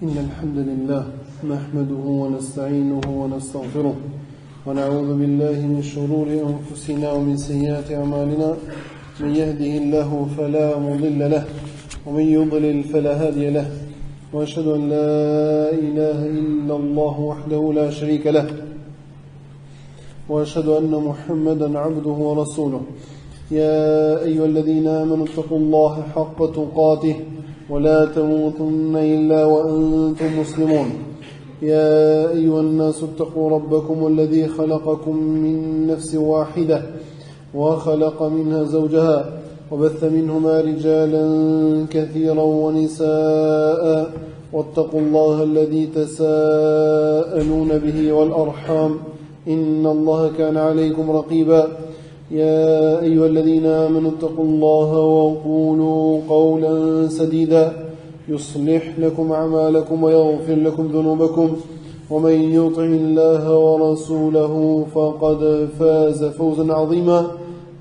إن الحمد لله نحمده ونستعينه ونستغفره ونعوذ بالله من شرور أنفسنا ومن سيئات أعمالنا من يهده الله فلا مضل له ومن يضلل فلا هادي له وأشهد أن لا إله إلا الله وحده لا شريك له وأشهد أن محمدا عبده ورسوله يا أيها الذين آمنوا اتقوا الله حق تقاته ولا تموتن إلا وأنتم مسلمون يا أيها الناس اتقوا ربكم الذي خلقكم من نفس واحدة وخلق منها زوجها وبث منهما رجالا كثيرا ونساء واتقوا الله الذي تساءلون به والأرحام إن الله كان عليكم رقيبا يا أيها الذين آمنوا اتقوا الله وقولوا قولا سديدا يصلح لكم أعمالكم ويغفر لكم ذنوبكم ومن يطع الله ورسوله فقد فاز فوزا عظيما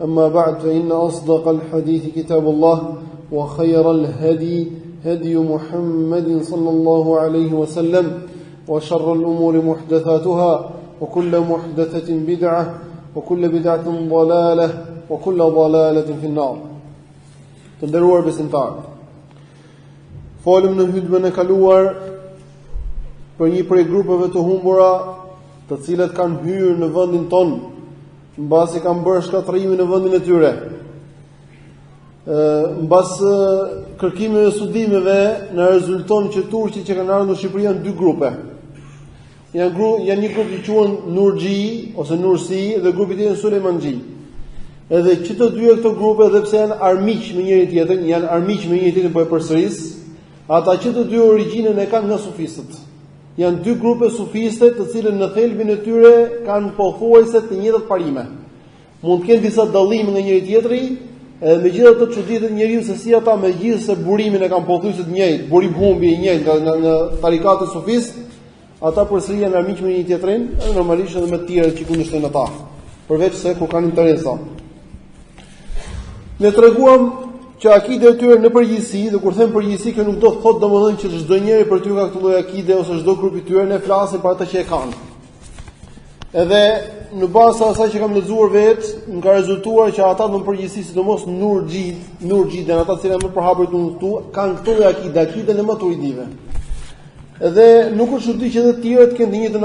أما بعد فإن أصدق الحديث كتاب الله وخير الهدي هدي محمد صلى الله عليه وسلم وشر الأمور محدثاتها وكل محدثة بدعة وكل بدعة ضلالة وكل ضلالة في النار. Të nderuar besimtarë, folëm në hutbën e kaluar për një prej grupeve të humbura, të cilët kanë hyrë në vendin ton, mbasi kanë bërë shkatrimin në vendin e tyre. Mbas kërkimeve dhe studimeve, na rezulton që turqit që kanë ardhur në Shqipëri janë dy grupe. Janë një grup që quhen Nurxhi ose Nursi dhe grupi tjetër Sulejmanxhi. Edhe që të dy këto grupe, edhe pse janë armiq me njëri tjetrin, janë armiq me njëri tjetrin po e përsëris, ata që të dy origjinën e kanë nga sufistët. Janë dy grupe sufiste, të cilën në thelbin e tyre kanë pothuajse të njëjtat parime. Mund të kenë disa dallime nga njëri tjetri, edhe megjithatë çuditet njeriu se si ata megjithëse burimin e kanë pothuajse të njëjtë, burim humbi i njëjtë nga tarikatet sufist. Ata përsëri janë armiq me një tjetrin, edhe normalisht edhe me të tjerë që kundërshtojnë ata, përveç se kur kanë interesa. Ne treguam që akide e tyre në përgjithësi, dhe kur them përgjithësi, kjo nuk do të thotë domosdoshmë që çdo njeri për ty ka këtë lloj akide ose çdo grup i tyre, ne flasim për ata që e kanë. Edhe në bazë të asaj që kam lexuar vetë, më ka rezultuar që ata në përgjithësi, sidomos Nurxhi dhe ata që janë më përhapur këtu, kanë këtë lloj akide, akiden e maturidive. Edhe nuk është çudi që edhe të tjerët kanë të njëjtën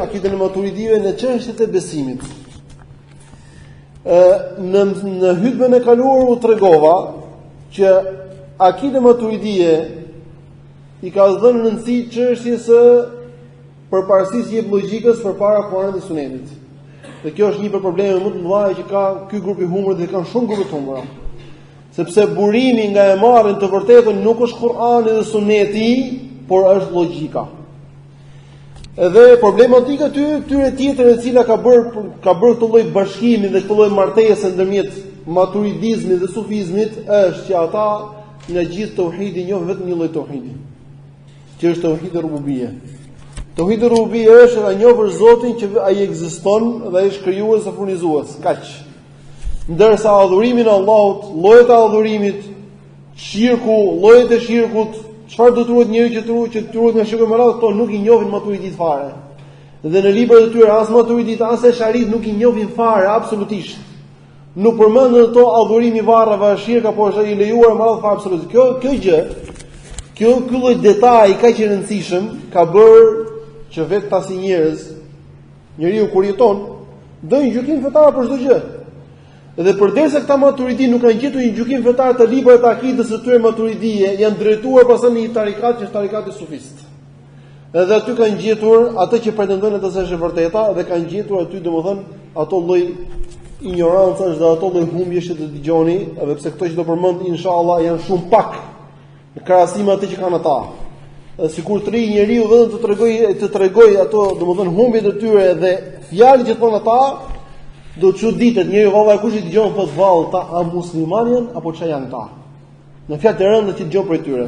akiden e maturidive në çështjet e besimit. Në hutbën e kaluar u tregova që akide maturidie i ka dhënë rëndësi çështjes së përparësisë jep logjikës përpara Kuranit dhe Sunetit. Dhe kjo është një për problemet më të mëdha që ka ky grup i humbur dhe kanë shumë grupe të humbura. Sepse burimi nga e marrën të vërtetën nuk është Kurani dhe Suneti, por është logjika. Edhe problematika tyre tjetër e cila ka bërë këtë lloj bashkimi dhe këtë lloj martese ndërmjet maturidizmit dhe sufizmit është që ata nga gjithë tauhidi njohin vetëm një lloj tauhidi, që është tauhidi rububie. Tauhidi rububie është ta njohësh Zotin që ai ekziston dhe ai është krijues dhe furnizues, kaq. Ndërsa adhurimi në Allahut, llojet e adhurimit, shirku, llojet e shirkut, çfarë do thuhet njeriu që thuhet nga shirku me radhë, këto nuk i njohin maturidit fare. Dhe në librat e tyre as maturidit as e sharit nuk i njohin fare absolutisht. Nuk përmendën ato adhurimi varrave, shirka, por është i lejuar me radhë fare absolutisht. Kjo lloj detaj kaq i rëndësishëm ka bërë që vetë ta si njerëz, njeriu kur jeton, do një gjykim fetar për çdo gjë. Dhe përderisa këta maturidi nuk kanë gjetur një gjykim fetar të librat e akidës së tyre maturidie, janë drejtuar pastaj në një tarikat që është tarikati sufist. Edhe aty kanë gjetur atë që pretendojnë ata se është e vërteta dhe kanë gjetur aty domethënë ato lloj ignorancash dhe ato lloj humbjesh që të dëgjoni, edhe pse këto që do përmend inshallah janë shumë pak në krahasim me atë që kanë ata. Sikur të ri njeriu vetëm të tregoj ato domethënë humbjet e tyre dhe fjalët që thonë ata, do të çuditet njeriu vallai kush i dëgjon thos vallë ta a musliman janë apo çfarë janë ta. Në fjalë të rënda që dëgjon për tyre.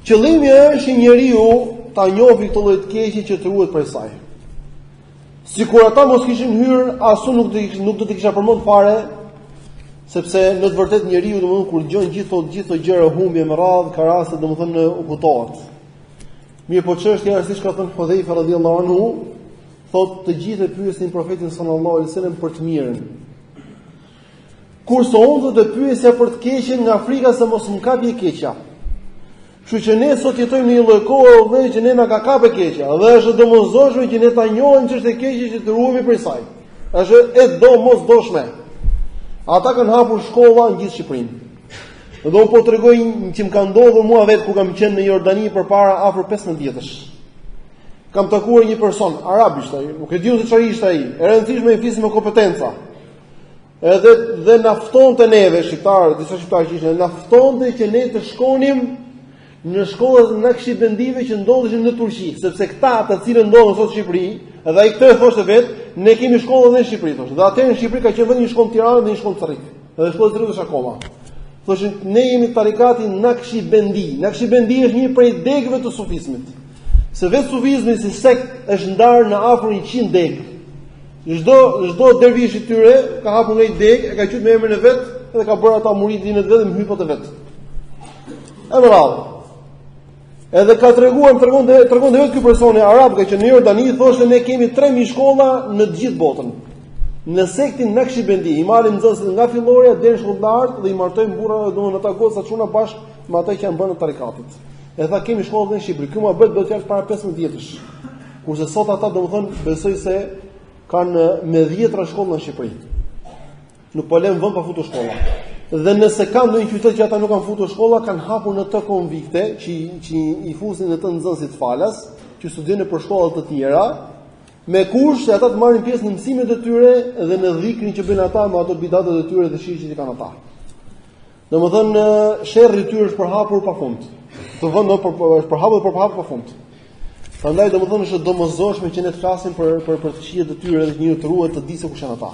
Qëllimi është njeriu ta njohë këto lloj të keqe që të ruhet prej saj. Sikur ata mos kishin hyrë, asu nuk do të kisha përmend fare Sepse në të vërtetë njeriu domethënë kur dëgjon gjithë këto gjëra humbje me radhë, ka raste domethënë u kutohet. Mirë, po çështja është siç ka thënë Hudhaifa radhiyallahu anhu, thotë të gjithë e pyesin profetin sallallahu alaihi wasallam për të mirën. Kurse unë do të pyesja për të keqen nga frika se mos më kapi e keqja. Kështu që ne sot jetojmë në një lloj kohe dhe që ne na ka kapë keqja, dhe është domosdoshme që ne ta njohim ç'është e keqja që të ruhemi prej saj. Është e domosdoshme. Ata kanë hapur shkolla në gjithë Shqipërinë. Dhe unë po t'rregoj që më ka ndodhur mua vetë ku kam qenë në Jordani përpara afër 15 vjetësh. Kam takuar një person, arab ishte ai, nuk e di se çfarë ishte ai. E rëndësishme i flisim me kompetenca. Dhe na ftonte neve shqiptarë, disa shqiptarë që ishin, na ftonte që ne të shkonim në shkollat nakshibendive që ndodheshin në Turqi, sepse këta të cilët ndodhen sot në Shqipëri, edhe ai këtë thoshte vetë, ne kemi shkolla edhe në Shqipëri thoshte. Dhe atëherë në Shqipëri ka qenë vetëm një shkollë në Tiranë dhe një shkollë në Cerrik. Edhe shkolla e Cerrikut është akoma. Thoshin ne jemi tarikati Nakshibendi. Nakshibendi është një prej degëve të sufizmit. Se vetë sufizmi si sekt është ndarë në afër 100 degë. Çdo dervish i tyre ka hapur një degë, e ka qytet me emrin e vet dhe ka bërë ata muridin e vet dhe hypat e vet. E bravo. Edhe ka tregon vetë ky personi arab që në Jordani thoshte ne kemi 3000 shkolla në të gjithë botën. Në sektin Nakshibendi i marrim nxënësit nga fillorja deri në shkollart dhe i martojmë burrat domthonë ata goca çuna bashkë me ata që janë bërë në tarikatit. E tha kemi shkollë në Shqipëri. Ky muhabet bëhet fjalë para 15 vjetësh. Kurse sot ata domthonë besoj se kanë me 10 shkolla në Shqipëri. Nuk po lëm vend pa futur shkolla. Dhe nëse kanë ndonjë qytet që ata nuk kanë futur shkolla, kanë hapur në të konvikte që i fusin në të nxënësit falas, që studiojnë për shkolla të tjera, me kush se ata të marrin pjesë në mësimet e tyre dhe në dhikrin që bëjnë ata me ato bidatat e tyre dhe shirqit që kanë ata. Domethënë sherrri i tyre është përhapur pafund. Të vënë është përhapur pafund. Prandaj domethënë është domosdoshme që ne të flasim për të qiejt e tyre dhe që njëri të ruhet të di se kush janë ata.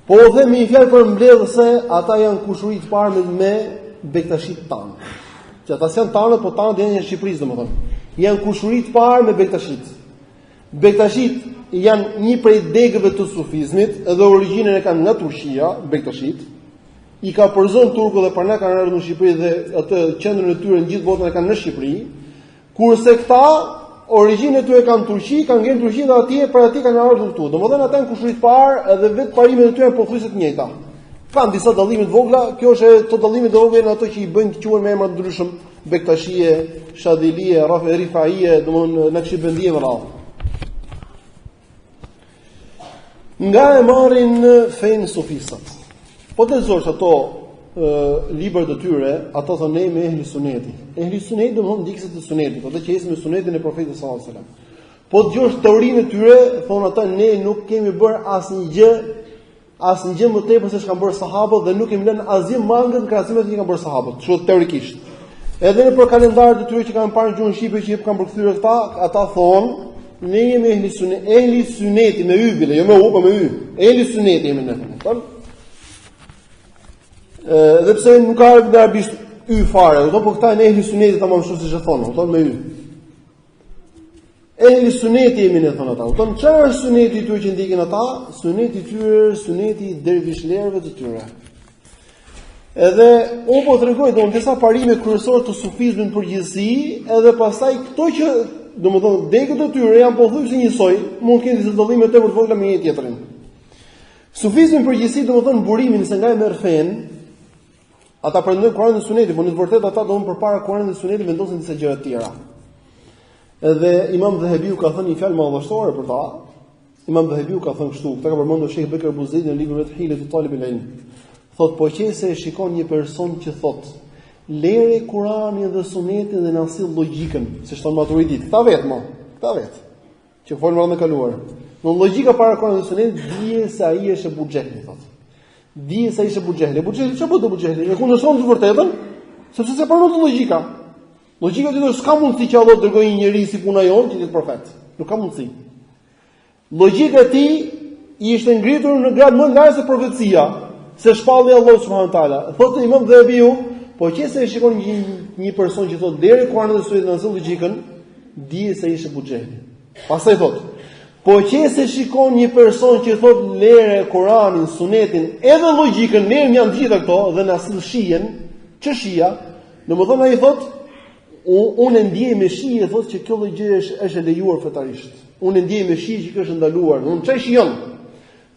Po dhe me një fjalë për mbledhëse, ata janë kushurit parë me Bektashit tanë. Që ata janë tanë, po tanë janë në Shqipëri domethënë. Janë kushurit parë me Bektashit. Bektashit janë një prej degëve të sufizmit, edhe origjinën e kanë nga Turqia, Bektashit. I ka përzon turku dhe parna kanë ardhur në Shqipëri dhe atë qendrën e tyre në gjithë botën e kanë në Shqipëri. Kurse këta origjinën e tyre kanë Turqi, kanë ngjerë Turqi dhe atje për aty kanë ardhur këtu. Domethënë ata janë kushurit parë edhe vetë parimet e tyre pothuajse të njëjta. Kanë disa dallime të vogla, kjo është to dallime të vogla ato që i bëjnë të quhen me emra të ndryshëm, Bektashie, Shadilie, Rifaie, domethënë Nakshibendi e radhë. Nga e marrin fen sufistat. Po të lexosh ato librat e tyre, ato thonë ne me ehli suneti. Ehli suneti domthonë ndikësit e sunetit, ato që ecën me sunetin e profetit sallallahu alajhi wasallam. Po dëgjosh teorinë e tyre, thonë ata ne nuk kemi bër asnjë gjë më tepër se ç'kan bërë sahabët dhe nuk kemi lënë asgjë mangët në krahasim me atë që kanë bërë sahabët. Kështu teorikisht. Edhe në për kalendarët e tyre që kanë parë gjuhën shqipe që kanë përkthyer këta, ata thonë ne jemi ehli suneti me y bile, jo me u, po me y. Ehli suneti jemi ne. Dhe pse nuk ka në arabisht y fare, po këta janë ehli suneti tamam ashtu siç e thonë, thonë me y. Ehli suneti jemi ne thonë ata. Thonë çfarë është suneti i tyre që ndiqin ata? Suneti i tyre, suneti i dervishlerëve të tyre. Edhe unë po t'rregoj domun disa parime kryesore të sufizmit në përgjithësi, edhe pastaj këto që domethënë degët e tyre janë pothuajse njësoj, mund të kenë disa dallime të vogla me një tjetrin. Sufizmi në përgjithësi domethënë burimin se nga e merr fen, ata pretendojnë Kur'anin dhe Sunetin, por në të vërtetë ata domun përpara Kur'anit dhe Sunetit vendosin disa gjëra të tjera. Edhe Imam Dhahabiu ka thënë një fjalë madhështore për ta. Imam Dhahabiu ka thënë kështu, këtë ka përmendur Sheikh Bekr Buzidi në librin e Hilet Talib al-Ilm. Thot po qëse e shikon një person që thot lere Kur'anin dhe Sunetin dhe na sill logjikën, siç thon Maturidit. Ta vet. Që folën rreth e kaluar. Në logjika para Kur'anit dhe Sunetit dije se ai është Abu Jehli, thot. Dije se ai është Abu Jehli. Abu Jehli çfarë do Abu Jehli? E kundërshton të vërtetën, sepse se pranon të logjika. Logjika ditë s'ka mundësi që Allah dërgoi një njerëz si puna jon që të profet. Nuk ka mundësi. Logjika e tij i ishte ngritur në grad më larg se profecia, se shpalli Allah subhanahu wa taala. Thotë Imam Dhahabiu, po qëse e shikon një person që thotë deri Kur'ani dhe Suneti në logjikën, dije se ishte Abu Jehli. Pastaj thotë, Po qëse shikon një person që thot lere Kur'anin, Sunetin, edhe logjikën, ne janë gjitha këto dhe na sill shijen, ç'shija, domethënë ai thot unë ndjej me shije thot që kjo gjë është e lejuar fetarisht. Unë ndjej me shije që kjo është ndaluar. Unë çfarë shijon?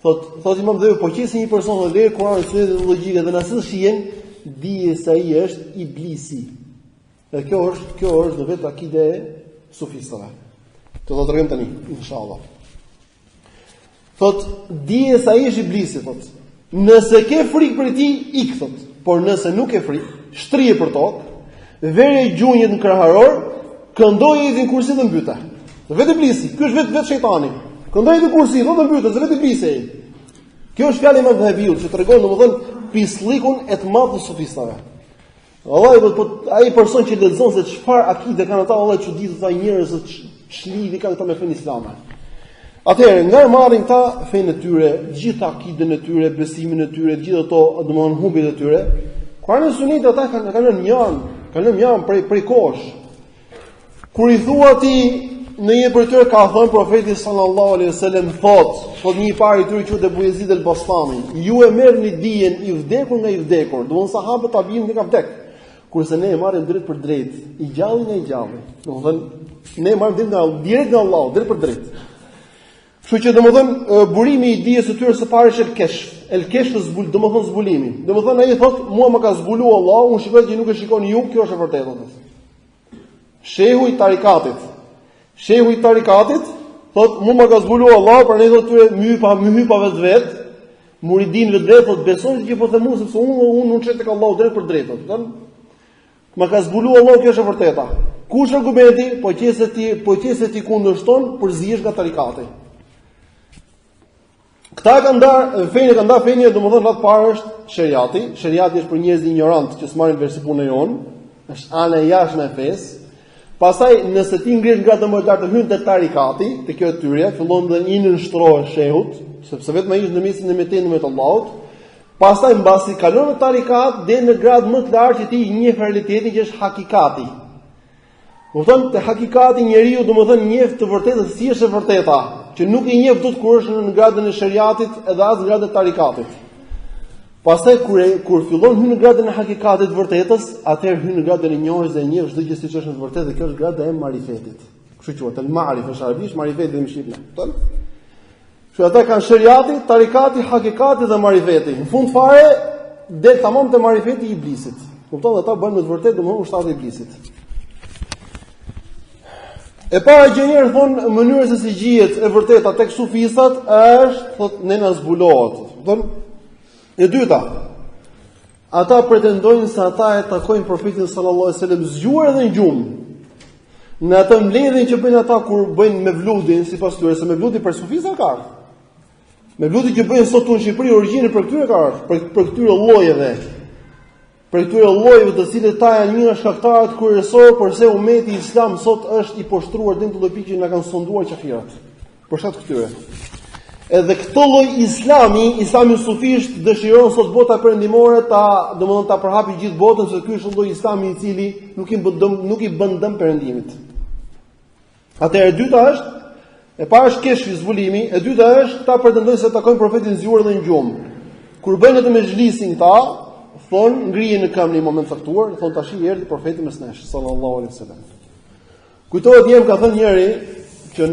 Thot Imam Dhevi, po qëse një person dhe lere Kur'anin, Sunetin dhe logjikën dhe na sill shijen, dije se ai është iblisi. Dhe kjo është në vetë akide e sufistëve. Të do të rrim tani, inshallah. Thot, dije se ai është iblisi, thot. Nëse ke frikë për ti, ik, thot. Por nëse nuk ke frikë, shtrije për tokë, vere gjunjët në kraharor, këndoje i në kursi dhe mbyte. Vetë iblisi, kjo është vetë shejtani. Këndoje i në kursi, dhe mbyte, zë vetë iblisi. Kjo është fjalë Imam Dhahabiut, që tregon domethënë pislikun e të madh të sufistëve. Vallahi, po ai person që lexon se çfarë akide kanë ata, vallahi çuditë ata njerëz që çlivi kanë ata me fen islame. Atëherë, nga marrin ta fenë e tyre, gjithë akiden e tyre, besimin e tyre, gjithë ato, domethënë humbjet e tyre. Kur'ani Sunit ata kanë lënë janë prej kohësh. Kur i thua ti në një për tyre ka thënë profeti sallallahu alaihi wasallam thot një pari tyre quhet Abu Yazid al-Bastami, ju e merrni dijen i vdekur nga i vdekur, domthon sahabët tabiin që ka vdek. Kurse ne e marrim drejt për drejt, i gjallë nga i gjallë. Domthon ne marrim direkt nga Allahu, drejt për drejt. Kështu që domthon burimi i dijes së tyre së pari është el-keshf domthon zbulimi. Domthon ai thot mua më ka zbuluar Allahu, unë shikoj që nuk e shikoni ju, kjo është e vërtetë. Shehu i tarikatit thot mua më ka zbuluar Allahu, për ne thot tyre my hypa vetë, muridin vetë thot besoni që po them unë sepse unë çet tek Allahu drejt për drejt. Thon më ka zbuluar Allahu, kjo është e vërteta. Kush argumenti? Po qëse ti kundërshton, përzihesh nga tarikati. Këta kanë ndarë fenë, domethënë atë parë është sheriati. Sheriati është për njerëz ignorant që s'marrin vesh punën jonë, është ana e jashtme e fesë. Pastaj nëse ti ngrihesh nga më lart të hyn te tarikati, te kjo tyrje, fillon dhe një nënshtrohesh shehut, sepse vetëm ai është në mesin e metendën me Allahut. Pastaj mbasi kalon në tarikat deri në grad më të lartë që ti i njeh realitetin që është hakikati. Domethënë te hakikati njeriu domethënë njeh të vërtetën si është e vërteta, që nuk i njeh dot kur është në gradën e sheriatit edhe as në gradën e tarikatit. Pastaj kur fillon hyn në gradën e hakikatit vërtetës, atëherë hyn në gradën e njohjes dhe njeh çdo gjë siç është në vërtetë, dhe kjo është grada e marifetit. Kështu quhet el-ma'rif në arabisht, marifeti dhe mëshirë. Kupton? Kështu ata kanë sheriati, tarikati, hakikati dhe marifeti. Në fund fare del tamam te marifeti i iblisit. Kupton? Ata bëjnë me të vërtetë domosdoshmë ushtati i iblisit. E para gjë njerë thonë mënyra se si gjihet e vërteta tek sufistat është thotë ne na zbulohet. Thonë e dyta, ata pretendojnë se ata e takojnë profetin sallallahu alajhi wasallam zgjuar edhe në gjumë. Në atë mbledhjen që bëjnë ata kur bëjnë mevludin, sipas tyre, se mevludi për sufistat ka ardhur. Mevludi që bëjnë sot në Shqipëri origjinën për këtyre ka ardhur, për këtyre llojeve. Për këtyre llojeve të cilët ta janë një nga shkaktarët kryesorë përse ummeti islam sot është i poshtruar deri në lloj pikë që na kanë sonduar qafirat. Për shkak të këtyre. Edhe këtë lloj islami sufisht dëshiron sot bota perëndimore domethënë ta përhapi gjithë botën, se ky është lloj islami i cili nuk i bën dëm perëndimit. Atëherë e dyta është, e para është keshfi zbulimi, e dyta është ta pretendojnë se takojnë profetin zgjuar dhe në gjumë. Kur bëjnë atë me xhlisin këta, thonë ngrihen në këmbë në një moment caktuar, thonë tash i erdhi profeti mes nesh sallallahu alaihi wasallam. Kujtohet një ka thënë njëri që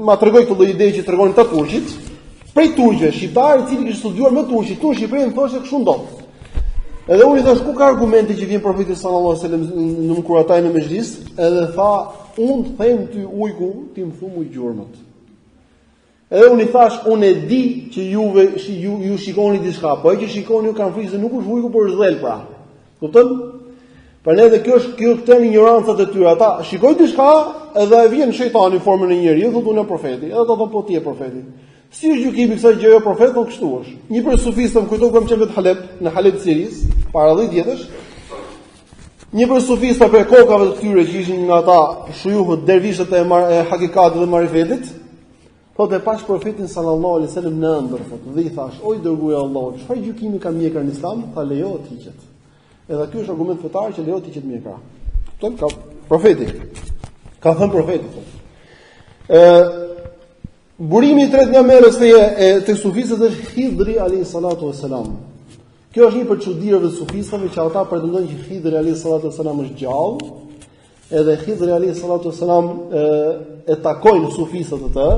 ma tregoi këtë lloj ide që tregonin ta turqit, prej turqëve shqiptar i cili kishte studiuar me turqit, tu në Shqipëri thoshte kështu ndodh. Edhe unë i thash ku ka argumente që vjen profeti sallallahu alaihi wasallam në kur ata në mezhlis, edhe tha unë them ty ujku, ti më thum ujë gjurmët. Edhe unë i thash, unë e di që ju shikoni diçka, po ai që shikoni ju kanë frikë se nuk është ujku por zell pra. Kupton? Prandaj edhe kjo është këtë ignorancat e tyre. Ata shikojnë diçka edhe vjen shejtani në formën e njeriu, thotë unë jam profeti. Edhe ata thonë po ti je profeti. Si është gjykimi kësaj gjëje profet, thonë kështu është. Një për sufistëm kujtoj kam qenë në Halep, në Halep të Siris, para 10 vjetësh. Një për sufista për kokave të këtyre që ishin nga ata shujuhët dervishët e hakikatit dhe marifetit. Thotë e pash profetin sallallahu alaihi wasallam në ëndër, thotë, dhe i thash, oj dërguari i Allahut, çfarë gjykimi ka mjekër në Islam? Tha lejohet hiqet. Edhe ky është argument fetar që lejohet hiqet mjekra. Thotë ka profeti. Ka thënë profeti, thotë. Burimi i tretë nga merës e të sufistët është Hidri alayhi salatu wassalam. Kjo është një për çuditërave të sufistëve që ata pretendojnë që Hidri alayhi salatu wassalam është gjallë, edhe Hidri alayhi salatu wassalam e takojnë sufistët atë,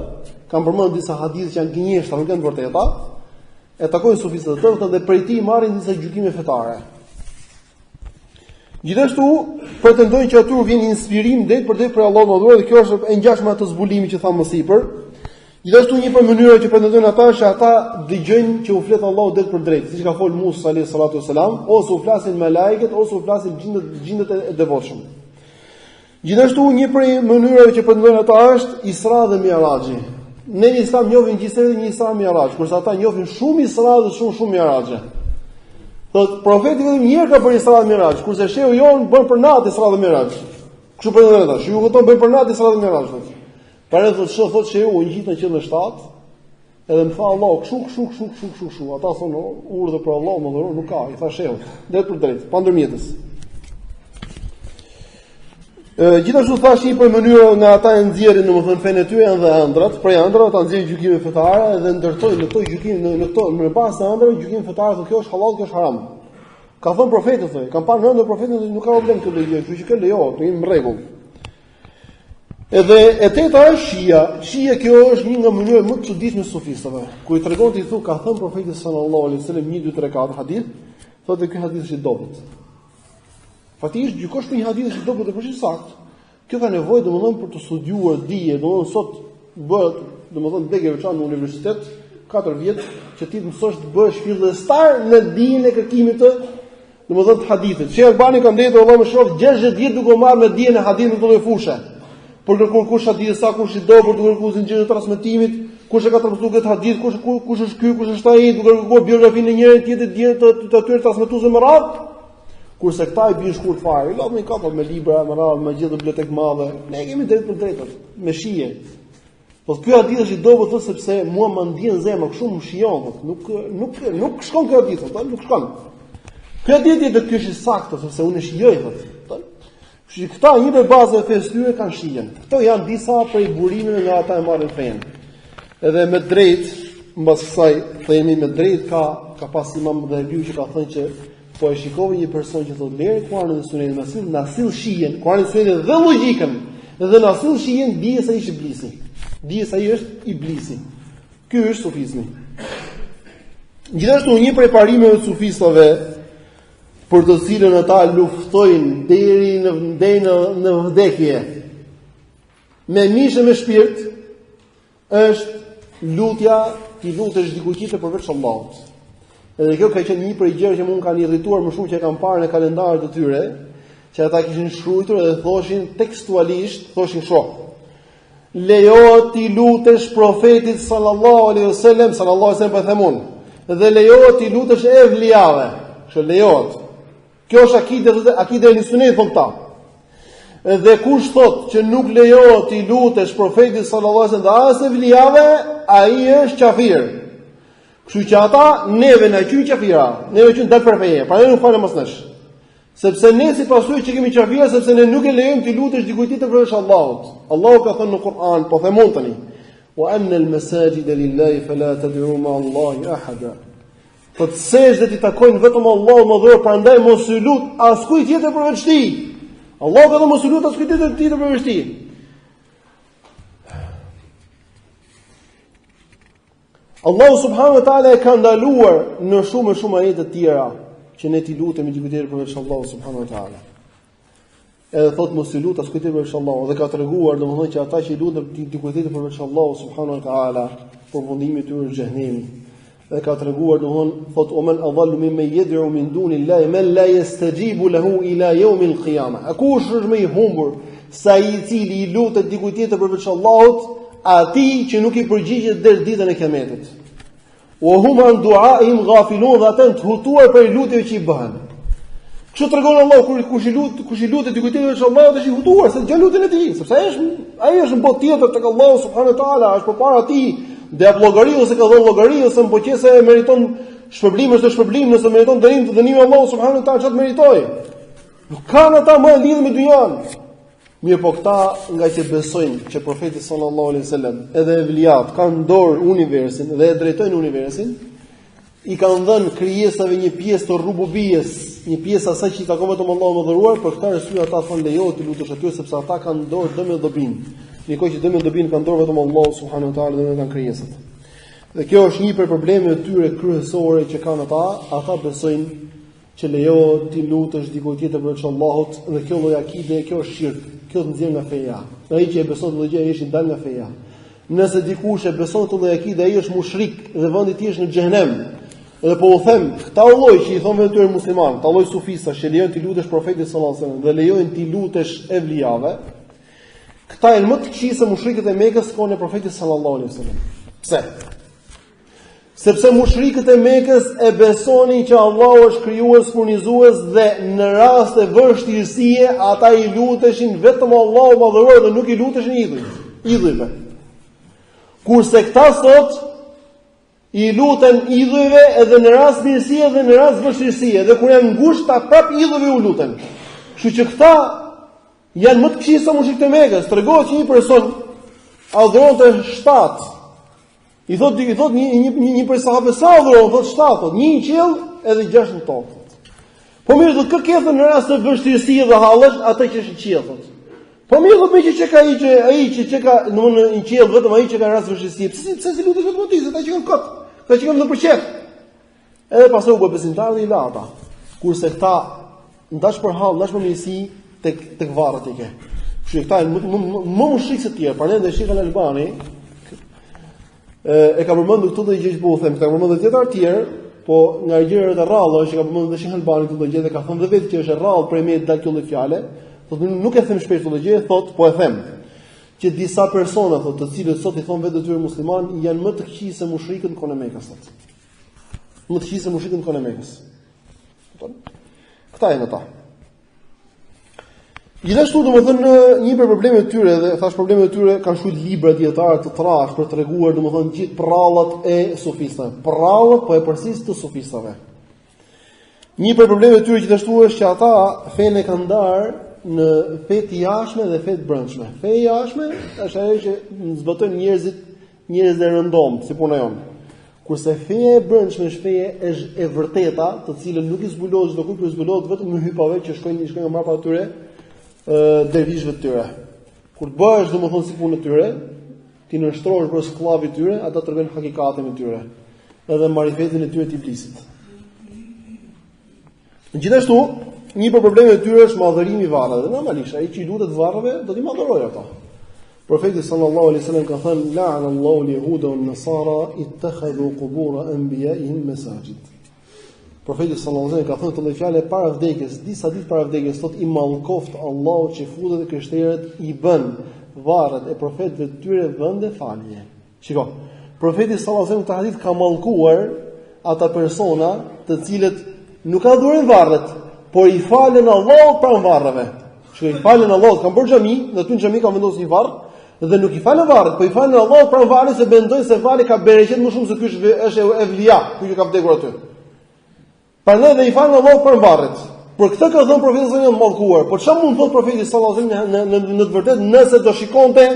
kanë përmendur disa hadithe që janë gënjeshtra, nuk janë vërteta. E takojnë sufistët atë dhe prej tij marrin disa gjykime fetare. Gjithashtu pretendojnë që aty vjen inspirim drejt për drejt prej Allahut më dhuar dhe kjo është e ngjashme me atë zbulimi që thamë më sipër. Gjithashtu një për mënyra që pretendojnë ata është ata dëgjojnë që u flet Allahu drejt për drejt, siç ka folë Musa alayhi salatu wasalam, ose u flasin me lajket ose u flasin gjindet e devotshëm. Gjithashtu një prej mënyrave që pretendojnë ata është Isra dhe Mi'raxhi. Ne në Islam njohim gjithsesi një Isra Mi'raxh, kurse ata njohin shumë Isra dhe shumë Mi'raxhe. Thot profeti vetëm një herë ka bërë Isra dhe Mi'raxh, kurse shehu jon bën për natë Isra dhe Mi'raxh. Kështu pretendojnë ata, shehu vetë bën për natë Isra dhe Mi'raxh. Para thotë shehu u ngjit në qendër 7, edhe më tha Allahu kshu. Ata thonë urdhë për Allahu më dhuron, nuk ka, i tha shehu, drejt për drejt, pa ndërmjetës. Gjithashtu thash një për mënyrë nga ata e nxjerrin domethënë fenë e tyre janë dhe ëndrat, prej ëndrave ata nxjerrin gjykime fetare dhe ndërtojnë në këto gjykime në këto në bazë të ëndrave gjykime fetare thonë kjo është halal, kjo është haram. Ka thënë profeti thonë, kanë parë ëndër profetin dhe nuk ka problem këtë gjë, kështu që kjo lejohet, në një rregull. Edhe e teta është Shia. Shia kjo është një nga mënyrat më të çuditshme të sufistëve. Kur i tregon ti thu ka thënë profeti sallallahu alaihi wasallam 1 2 3 4 hadith, thotë ky hadith është i dobët. Fatikisht gjykosh për një hadith që do të bësh saktë. Kjo ka nevojë domosdoshmë për të studiuar dije, domosdoshmë sot bëhet domosdoshmë degë veçanë në universitet 4 vjet që ti mësosh të bësh fillestar në dijen e kërkimit të domosdoshmë të hadithit. Sheikh Albani ka ndëtur Allahu më shoh 60 vjet duke marrë me dijen e hadithit në këtë fushë. Por kërkon kush hadith sa kush i do për të kërkuar zinxhirin e transmetimit, kush e ka transmetuar këtë hadith, kush është ky, kush është ai, duke kërkuar biografinë e njëri tjetrit të atyre transmetuesve më radh. Kurse këta i bin shkurt fare, i lodhin kapur me libra, me radhë, me gjithë bibliotekë madhe. Ne kemi drejt për drejtë, me shije. Po ky hadith është i dobët thotë sepse mua më ndjen zemra kështu më shijon, nuk shkon ky hadith, thotë, nuk shkon. Ky hadith do të ky është i saktë sepse unë e shijoj thotë. Këta një për bazë e fesë tyre kanë shijen. Këto janë disa prej burimeve nga ata e marrin fenë. Edhe me drejt, mbas kësaj themi me drejt ka pas Imam Dhahabiu që ka thënë që po e shikove një person që thotë lere Kur'anin dhe Sunetin, na sill shijen, Kur'anin dhe Sunetin dhe logjikën, dhe na sill shijen bie se ai është iblisi. Bie se ai është iblisi. Ky është sufizmi. Gjithashtu një prej parimeve të sufistëve për të cilën ata luftojnë deri në vdekje me mishë me shpirt është lutja ti lutesh diku tjetër përveç Allahut. Edhe kjo ka qenë një prej gjërave që mund kanë irrituar më shumë që e kanë parë në kalendarët e tyre, që ata kishin shkruar dhe thoshin tekstualisht, thoshin kështu: lejohet ti lutesh profetit sallallahu alaihi wasallam për themun, dhe lejohet ti lutesh evlijave. Kështu lejohet. Kjo është akide e Sunetit thon ta. Dhe kush thot që nuk lejohet ti lutesh profetit sallallahu alaihi wasallam dhe as evlijave, ai është kafir. Kështu që ata neve na qyn kafira, neve qyn dal për feje, pra ne nuk falem as nesh. Sepse ne si pasojë që kemi kafira, sepse ne nuk e lejojmë ti lutesh diku tjetër përveç Allahut. Allahu ka thënë në Kur'an, po themon tani: "Wa anna al-masajida lillahi fala tad'u ma'a Allahi ahada." Po të sejdët i takojnë vetëm Allahut më dhuar, prandaj mos i lut askujt tjetër përveç tij. Allahu ka thënë mos i lut askujt tjetër përveç tij. Allahu subhanahu wa taala e ka ndaluar në shumë ajete të tjera që ne ti lutemi diku tjetër përveç Allahut subhanahu wa taala. Edhe thot mos i lut askujt tjetër përveç Allahut dhe ka treguar domosdoshmë që ata që i lutën diku tjetër përveç Allahut subhanahu wa taala, përfundimi i tyre është xhenemi. Dhe ka treguar domosdoshmë thot omen adallu mimma yad'u min dunillahi man la yastajibu lahu ila yawm al-qiyamah. A kush është më i humbur sa ai i cili i lutet diku tjetër përveç Allahut, atij që nuk i përgjigjet deri ditën e Kiametit. Wa hum an du'aihim ghafilun, dhe ata të hutuar për lutjeve që i bëhen. Kështu tregon Allahu kush i lutet diku tjetër përveç Allahut është i hutuar se gjë lutjen e tij, sepse ai është në botë tjetër tek Allahu subhanahu wa taala, është përpara tij. Dhe apo llogari ose ka dhënë llogari ose po qese e meriton shpërblim ose shpërblim, nëse meriton dënim, të dënimi Allahu subhanahu wa taala çat meritoi. Nuk kanë ata më lidhje me dynjan. Mirë, po këta nga që besojnë që profeti sallallahu alaihi wasallam edhe evliat kanë dorë universin dhe e drejtojnë universin, i kanë dhënë krijesave një pjesë të rububies, një pjesë asaj që i takon vetëm Allahut më dhëruar, për këtë arsye ata thonë lejohet të lutesh aty sepse ata kanë dorë dëm e dobin. Nikoj që dëm e dobin kanë dorë vetëm Allahu subhanahu wa taala dhe kanë krijesat. Dhe kjo është një prej problemeve të tyre kryesore që kanë ata besojnë që lejohet të lutesh dikujt tjetër përveç Allahut, dhe kjo lloj akide, kjo është shirk, kjo të nxjerr nga feja. Ai që e beson këtë gjë është i dalë nga feja. Nëse dikush e beson këtë lloj akide, ai është mushrik dhe vendi i tij është në xhenem. Dhe po u them, këta lloj që i thonë vetë tyre musliman, këta lloj sufista që lejojnë të lutesh profetit sallallahu alajhi wasallam dhe lejojnë të lutesh evlijave, këta janë më të këqij se mushrikët e Mekës kohën e profetit sallallahu alajhi wasallam. Pse? Sepse mushrikët e Mekës e besonin që Allahu është krijues, furnizues dhe në rast të vështirësie ata i luteshin vetëm Allahut madhëruar dhe nuk i luteshin idhujve. Kurse këta sot i luten idhujve edhe në rast mirësie dhe në rast vështirësie, dhe kur janë ngushtë prap idhujve u luten. Kështu që këta janë më të këqij se mushrikët e Mekës. Tregohet që një person adhuronte 7. I thot një prej sahabëve sa adhuron, thot 7, thot 1 në qiell edhe 6 në tokë. Po mirë, do kë ketën në rast të vështirësie dhe hallesh atë që është në qiell, thot. Po mirë, do më që ka ai që ka në qiell vetëm ai që ka rast vështirësie. Pse si lutet vetëm ti, ata që kanë kot, ata që kanë në përqet. Edhe pastaj u bë besimtar dhe i la ata. Kurse këta ndash për hall, ndash për mirësi tek varret e ke. Kështu këta më mushrikë se të tjerë, prandaj Sheikh Al-Albani e ka përmendur këto dhe gjë që po u them, ka përmendur edhe të tjerë, po nga gjërat e rralla që ka përmendur Sheikh Albani këto gjë dhe ka thënë vetë që është rrallë për me dal këto fjalë, thotë nuk e them shpesh këto gjë, thotë po e them që disa persona thotë të cilët sot i thon vetë tyre musliman janë më të këqij se mushrikët në kohën e Mekës sot. Më të këqij se mushrikët në kohën e Mekës. Këta janë ata. Gjithashtu domethënë një për problemet e tyre dhe thash problemet e tyre kanë shkruar libra dietar të trash për treguar domethënë gjithë prallat e sufistëve. Prallat po e përsëris të sufistëve. Një për problemet e tyre gjithashtu është që ata fenë kanë ndarë në fe të jashtme dhe fe të brendshme. Fe e jashtme është ajo që zbatojnë njerëzit e rëndom, si puna jon. Kurse feja e brendshme është e vërteta, të cilën nuk i zbulohet çdo kujt, por zbulohet vetëm në hypave që shkojnë mbrapa atyre dervishëve të tyre. Kur bëhesh domethënë si punë të tyre, ti nënshtrohesh për skllavit të tyre, ata tregojnë hakikatin e tyre, edhe marifetin e tyre të iblisit. Gjithashtu, një për problemet e tyre është madhërimi i varreve. Normalisht ai që i lutet varreve do t'i madhërojë ata. Profeti sallallahu alaihi wasallam ka thënë la'ana Allahu al-yahuda wan-nasara ittakhadhu qubur anbiya'ihim masajid. Profeti sallallahu alaihi wasallam ka thënë këtë fjalë para vdekjes, disa ditë para vdekjes, thotë i mallkoft Allahu që futet e krishterët i bën varret e profetëve të tyre vende falje. Shiko, profeti sallallahu alaihi wasallam të hadith ka mallkuar ata persona të cilët nuk adhurojnë varret, por i falen Allahut pranë varreve. Shiko, i falen Allahut, kanë bërë xhami, dhe aty në xhami kanë vendosur një varr dhe nuk i falen varret, por i falen Allahut pranë varrit se mendojnë se varri ka bereqet më shumë se ky është evlia, ky që ka vdekur aty. Prandaj dhe i falën Allahu për varret. Por këtë ka thënë profeti sallallahu alajhi wasallam mallkuar. Por çfarë mund të thotë profeti sallallahu alajhi wasallam në të vërtetë nëse do shikonte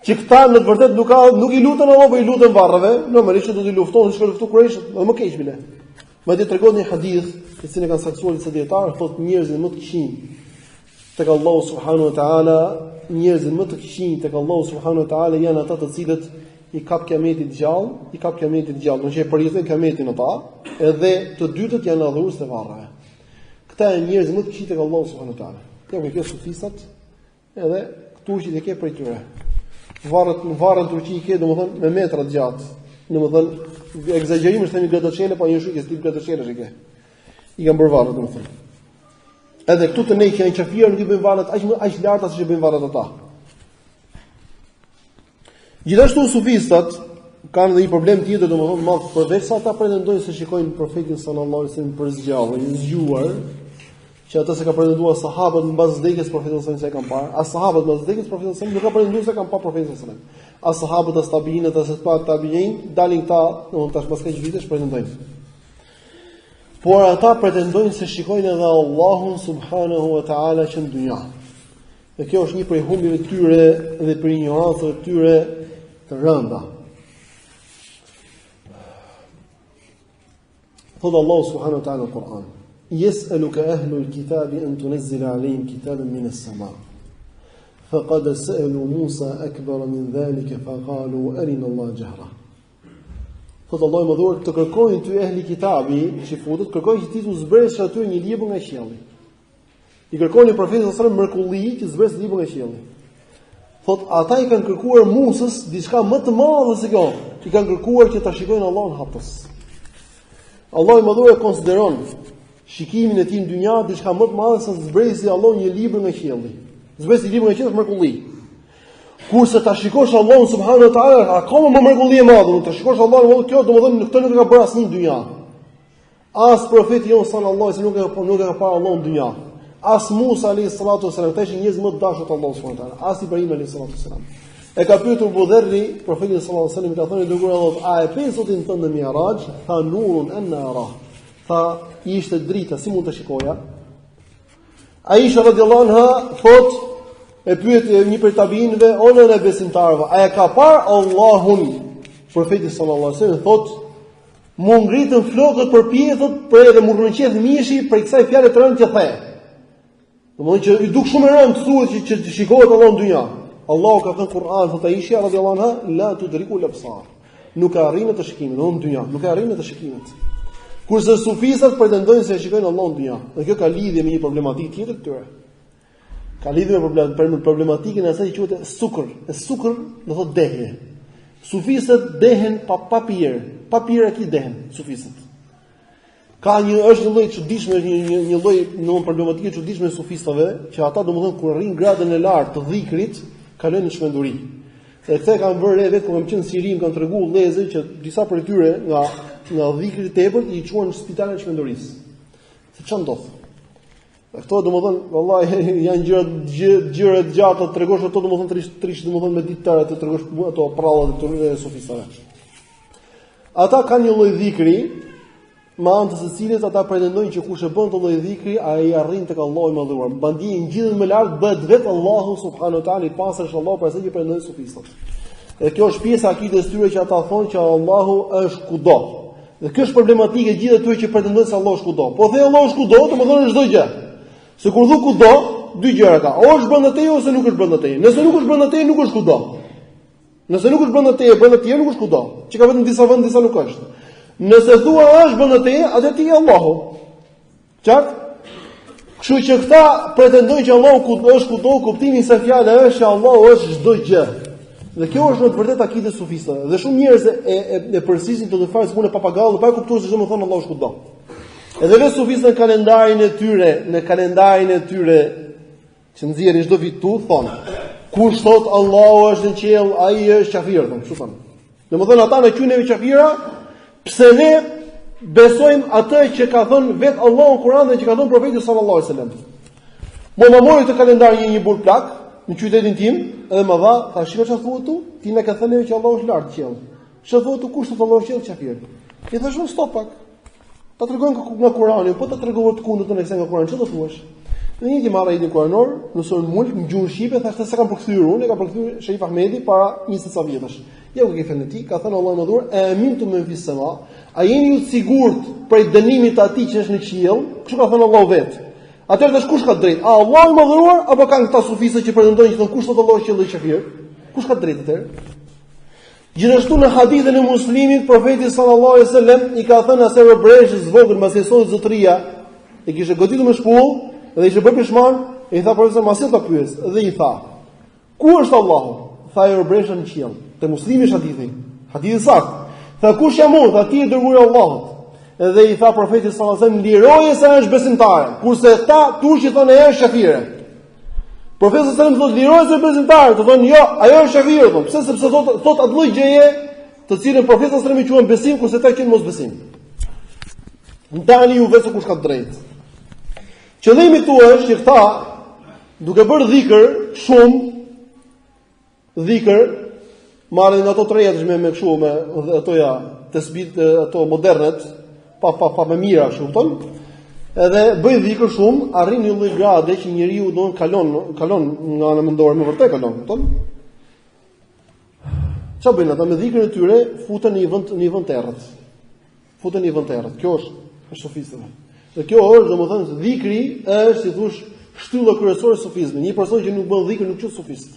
që këta në të vërtetë nuk i lutën Allahu, por i lutën varreve, normalisht do t'i luftonin siç luftu Kurajshit, më keq bile. Madje tregon një hadith, i cili kanë saktuar disa dietarë, thotë njerëzit më të këqij tek Allahu subhanahu wa taala, njerëzit më të këqij tek Allahu subhanahu wa taala janë ata të cilët i kap kiametit gjallë, do të thotë përjetën kiametin ata, edhe të dytët janë adhurues të varreve. Këta janë njerëz më të këqij tek Allahu subhanahu wa taala. Kjo sufistat, edhe këtu që i ke prej tyre. Varret në Turqi ke domethënë me metra të gjatë. Domethënë egzagerim është thënë grattaciele, po një shikë tip grattacielesh i ke. I kanë bërë varret domethënë. Edhe këtu të ne që janë qafira nuk i bëjnë varret aq larta siç i bëjnë varret ata. Gjithashtu sufistat kanë edhe një problem tjetër domethënë madh, përveç sa ata pretendojnë se shikojnë profetin sallallahu alajhi wasallam për zgjallje, i zgjuar, që ata se ka pretenduar sahabët mbas vdekjes profetit sallallahu alajhi wasallam se kanë parë, as sahabët mbas vdekjes profetit sallallahu alajhi wasallam nuk ka pretenduar se kanë parë profetin sallallahu alajhi wasallam. As sahabët as tabiinët as pa tabiin dalin këta, domethënë tash pas kaq vitesh pretendojnë. Por ata pretendojnë se shikojnë edhe Allahun subhanahu wa taala që në dynja. Dhe kjo është një prej humbjeve të tyre dhe për ignorancave të tyre të rënda. Thotë Allahu subhanahu wa ta'ala në Kur'an: "Yes'aluka ahlul kitabi an tunzila 'alayhim kitaban min as-sama'. Faqad sa'alu Musa akbar min dhalika faqalu arina Allah jahra." Thotë Allahu më dhuar të kërkojnë ty ehli kitabi, që futët, kërkojnë që ti të zbresësh aty një libër nga qielli. I kërkojnë profetit sallallahu alajhi wasallam mrekulli që zbres libër nga qielli. Thotë ata i kanë kërkuar Musës diçka më të madhe se kjo. I kanë kërkuar që ta shikojnë Allahun hapës. Allahu më dhuar konsideron shikimin e tij në dynja diçka më të madhe se zbresi Allahu një libër nga qielli. Zbresi libër nga qielli është mrekulli. Kurse ta shikosh Allahun subhanahu wa taala, akoma më mrekulli e madhe. Ta shikosh Allahun, kjo domodin këtë nuk e ka bërë asnjë në dynja. As profeti jon sallallahu alaihi wasallam nuk e ka parë Allahun në dynja. As Musa alayhi salatu wasallam, tash njerëz më të dashur të Allahut subhanahu wa taala. As Ibrahim alayhi salatu wasallam. E ka pyetur Budherri, profeti sallallahu alaihi wasallam, ka thënë dërguar Allahut: "A e pe Zotin tënd në Mi'raj?" Tha: "Nurun anna ara." Tha: "Ishte drita, si mund të shikoja?" Aisha radhiyallahu anha thot, e pyet një prej tabiinëve, "O nëna e besimtarëve, a e ka parë Allahun?" Profeti sallallahu alaihi wasallam thot: "Mu ngritën flokët për pjetët, për edhe mu rrënqet mishi për kësaj fjale të rëndë që the." Domethënë që i duk shumë e rëndë thuhet që shikohet Allahu në dynja. Allahu ka thënë Kur'an, thot Aisha radhiyallahu anha, "La tudriku al-absar." Nuk e arrin të shikimin në dynja, nuk e arrin të shikimin. Kurse sufistat pretendojnë se e shikojnë Allahun në dynja. Dhe kjo ka lidhje me një problematikë tjetër këtyre. Ka lidhje me problematikën e asaj që quhet sukr. E sukr do thotë dehje. Sufistët dehen pa pirë. Pa pirë aki dehen sufistët. Ka është një lloj çuditshme, një lloj në problematikë çuditshme e sufistëve, që ata domethënë kur rrin gradën e lartë të dhikrit, kalojnë në shmenduri. Dhe këtë kanë vënë vetë kur kam qenë në Siri, kanë treguar vëllezër që disa prej tyre nga dhikri i tepërt i quajnë spitalin e shmendurisë. Se çfarë ndodh? Këto domethënë vallahi janë gjëra të gjata, tregosh ato domethënë trish domethënë me ditëtare të tregosh ato prallat e sufistëve. Ata kanë një lloj dhikri, me anë të së cilës ata pretendojnë që kush e bën të lloj dhikri, ai arrin tek Allahu i Madhuar. Bandien ngjidhet më lart bëhet vetë Allahu subhanahu wa taala i pastër është Allahu për asaj që pretendojnë sufistët. Dhe kjo është pjesa e akidës tyre që ata thonë që Allahu është kudo. Dhe kjo është problematike gjithë atyre që pretendojnë se Allahu është kudo. Po the Allahu është kudo, domethënë është çdo gjë. Se kur thu kudo, dy gjëra ka. O është brenda teje ose nuk është brenda teje. Nëse nuk është brenda teje, nuk është kudo. Nëse nuk është brenda teje, brenda teje nuk është kudo. Që ka vetëm disa vende, disa nuk është. Nëse thua është brenda teje, atë ti je Allahu. Qartë? Kështu që këta pretendojnë që Allahu është kudo, kuptimi se fjala është që Allahu është çdo gjë. Dhe kjo është në të vërtetë akide sufistëve. Dhe shumë njerëz e përsisin të fare punë papagallë, pa kuptuar se çdo më thonë Allahu është kudo. Edhe vetë sufistët në kalendarin e tyre që nxjerrin çdo vit tu thonë, kush thot Allahu është në qiell, ai është kafir, thonë, kështu thonë. Domethënë ata në qynë e kafira, pse ne besojmë atë që ka thënë vetë Allahu në Kur'an dhe që ka thënë profeti sallallahu alajhi wasallam. Më mori të kalendarin një bul plak në qytetin tim dhe më dha, tha shikoj çfarë thuat tu, ti më ka thënë që Allahu është lart qiell. Çfarë thuat tu, kush thot Allahu është qiell, kafir. I thash unë stop pak. Ta tregojnë nga Kurani, po ta tregova të kundërtën e kësaj nga Kurani, çfarë do thuash? Në një marrë ajetin kuranor, në surën Mulk, në gjuhën shqipe, thashë se kam përkthyer unë, e ka përkthyer Sheikh Ahmedi para 20 sa vjetësh. Jo që ke thënë ti, ka thënë Allahu më dhuar, e amintum min fis sama, a jeni ju të sigurt për dënimin të atij që është në qiell? Kështu ka thënë Allahu vet. Atëherë tash kush ka drejt? A Allahu më dhuar apo kanë këta sufistë që pretendojnë që thon kush thot Allahu qiell dhe kafir? Kush ka drejt atëherë? Gjithashtu në hadithin e Muslimit, profeti sallallahu alajhi wasallam i ka thënë asaj robreshës vogël mbasi sot zotëria e kishte goditur me shpull dhe ishte bërë peshman, e i tha profesor Masil ta pyes dhe i tha: "Ku është Allahu?" Tha ai robresha në qiell. Te Muslimi është hadithi. Hadithi sakt. Tha: "Kush jam unë?" Tha: "Ti je dërguari i Allahut." Dhe i tha profeti sallallahu alajhi wasallam: "Liroje se është besimtare." Kurse ata turqi thonë ai është kafire. Profeti sallallahu alajhi wasallam thotë: "Liroje se është besimtare." Do thonë: "Jo, ajo është kafire." Thonë: "Pse? Sepse thotë atë lloj gjëje të cilën profeti sallallahu alajhi wasallam i quajnë besim, kurse ata quajnë mosbesim." Ndani ju vetë kush ka drejt. Qëllimi tu është që këta, duke bërë dhikër, marrin ato trejet me kështu me ato ja tesbit ato modernet, pa më mira, kështu kupton? Edhe bëj dhikr shumë, arrin një lloj grade që njeriu do kalon nga ana mendore, më vërtet kalon, kupton? Çfarë bëjnë ata me dhikrën e tyre? Futen në një vend të errët. Futen në një vend të errët. Kjo është sofistëve. Dhe kjo është, domethënë, dhikri është, si thosh, shtylla kryesore e sofizmit. Një person që nuk bën dhikr nuk quhet sofist.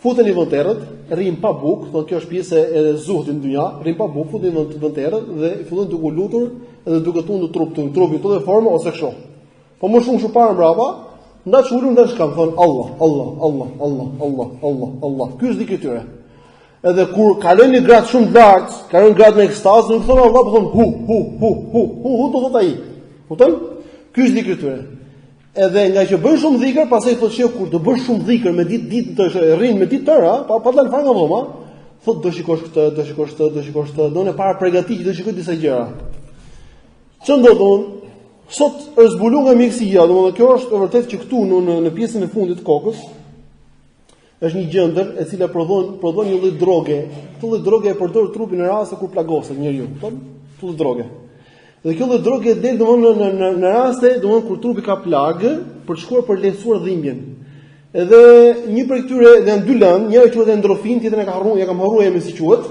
Futen në një vend të errët, rrin pa bukë, thonë kjo është pjesë e zuhdit në dynja, rrin pa bukë, futen në vend të errët dhe fillojnë duke u lutur edhe duke tundur trupin në çdo formë ose kështu. Po më shumë para mbrapa, ndaç ulur ndaç kam thon Allah, Allah, Allah, Allah, Allah, Allah, Allah. Ky është dhikri i tyre. Edhe kur kalojnë në gradë shumë të lartë, kalojnë gradë me ekstaz, nuk thonë Allah, po thon hu, do thot ai. Kupton? Ky është dhikri i tyre. Edhe nga që bën shumë dhikr, pastaj thotë se kur të bësh shumë dhikr me ditë të rrin me ditë tëra, pa dalë fare nga dhoma, thotë do shikosh këtë, do në para përgatitje, do shikoj disa gjëra. Ço ndodhon? Sot është zbuluar nga mjekësia, domethënë kjo është e vërtetë që këtu në pjesën e fundit të kokës është një gjendër e cila prodhon një lloj droge. Këtë lloj droge e përdor trupi në raste kur plagoset njeriu, kupton? Këtë lloj droge. Dhe kjo lloj droge del domethënë në raste domethënë kur trupi ka plagë për të shkuar për lehtësuar dhimbjen. Edhe një prej këtyre janë dy lëndë, njëri quhet endorfin, tjetri ja kam harruar emrin si quhet.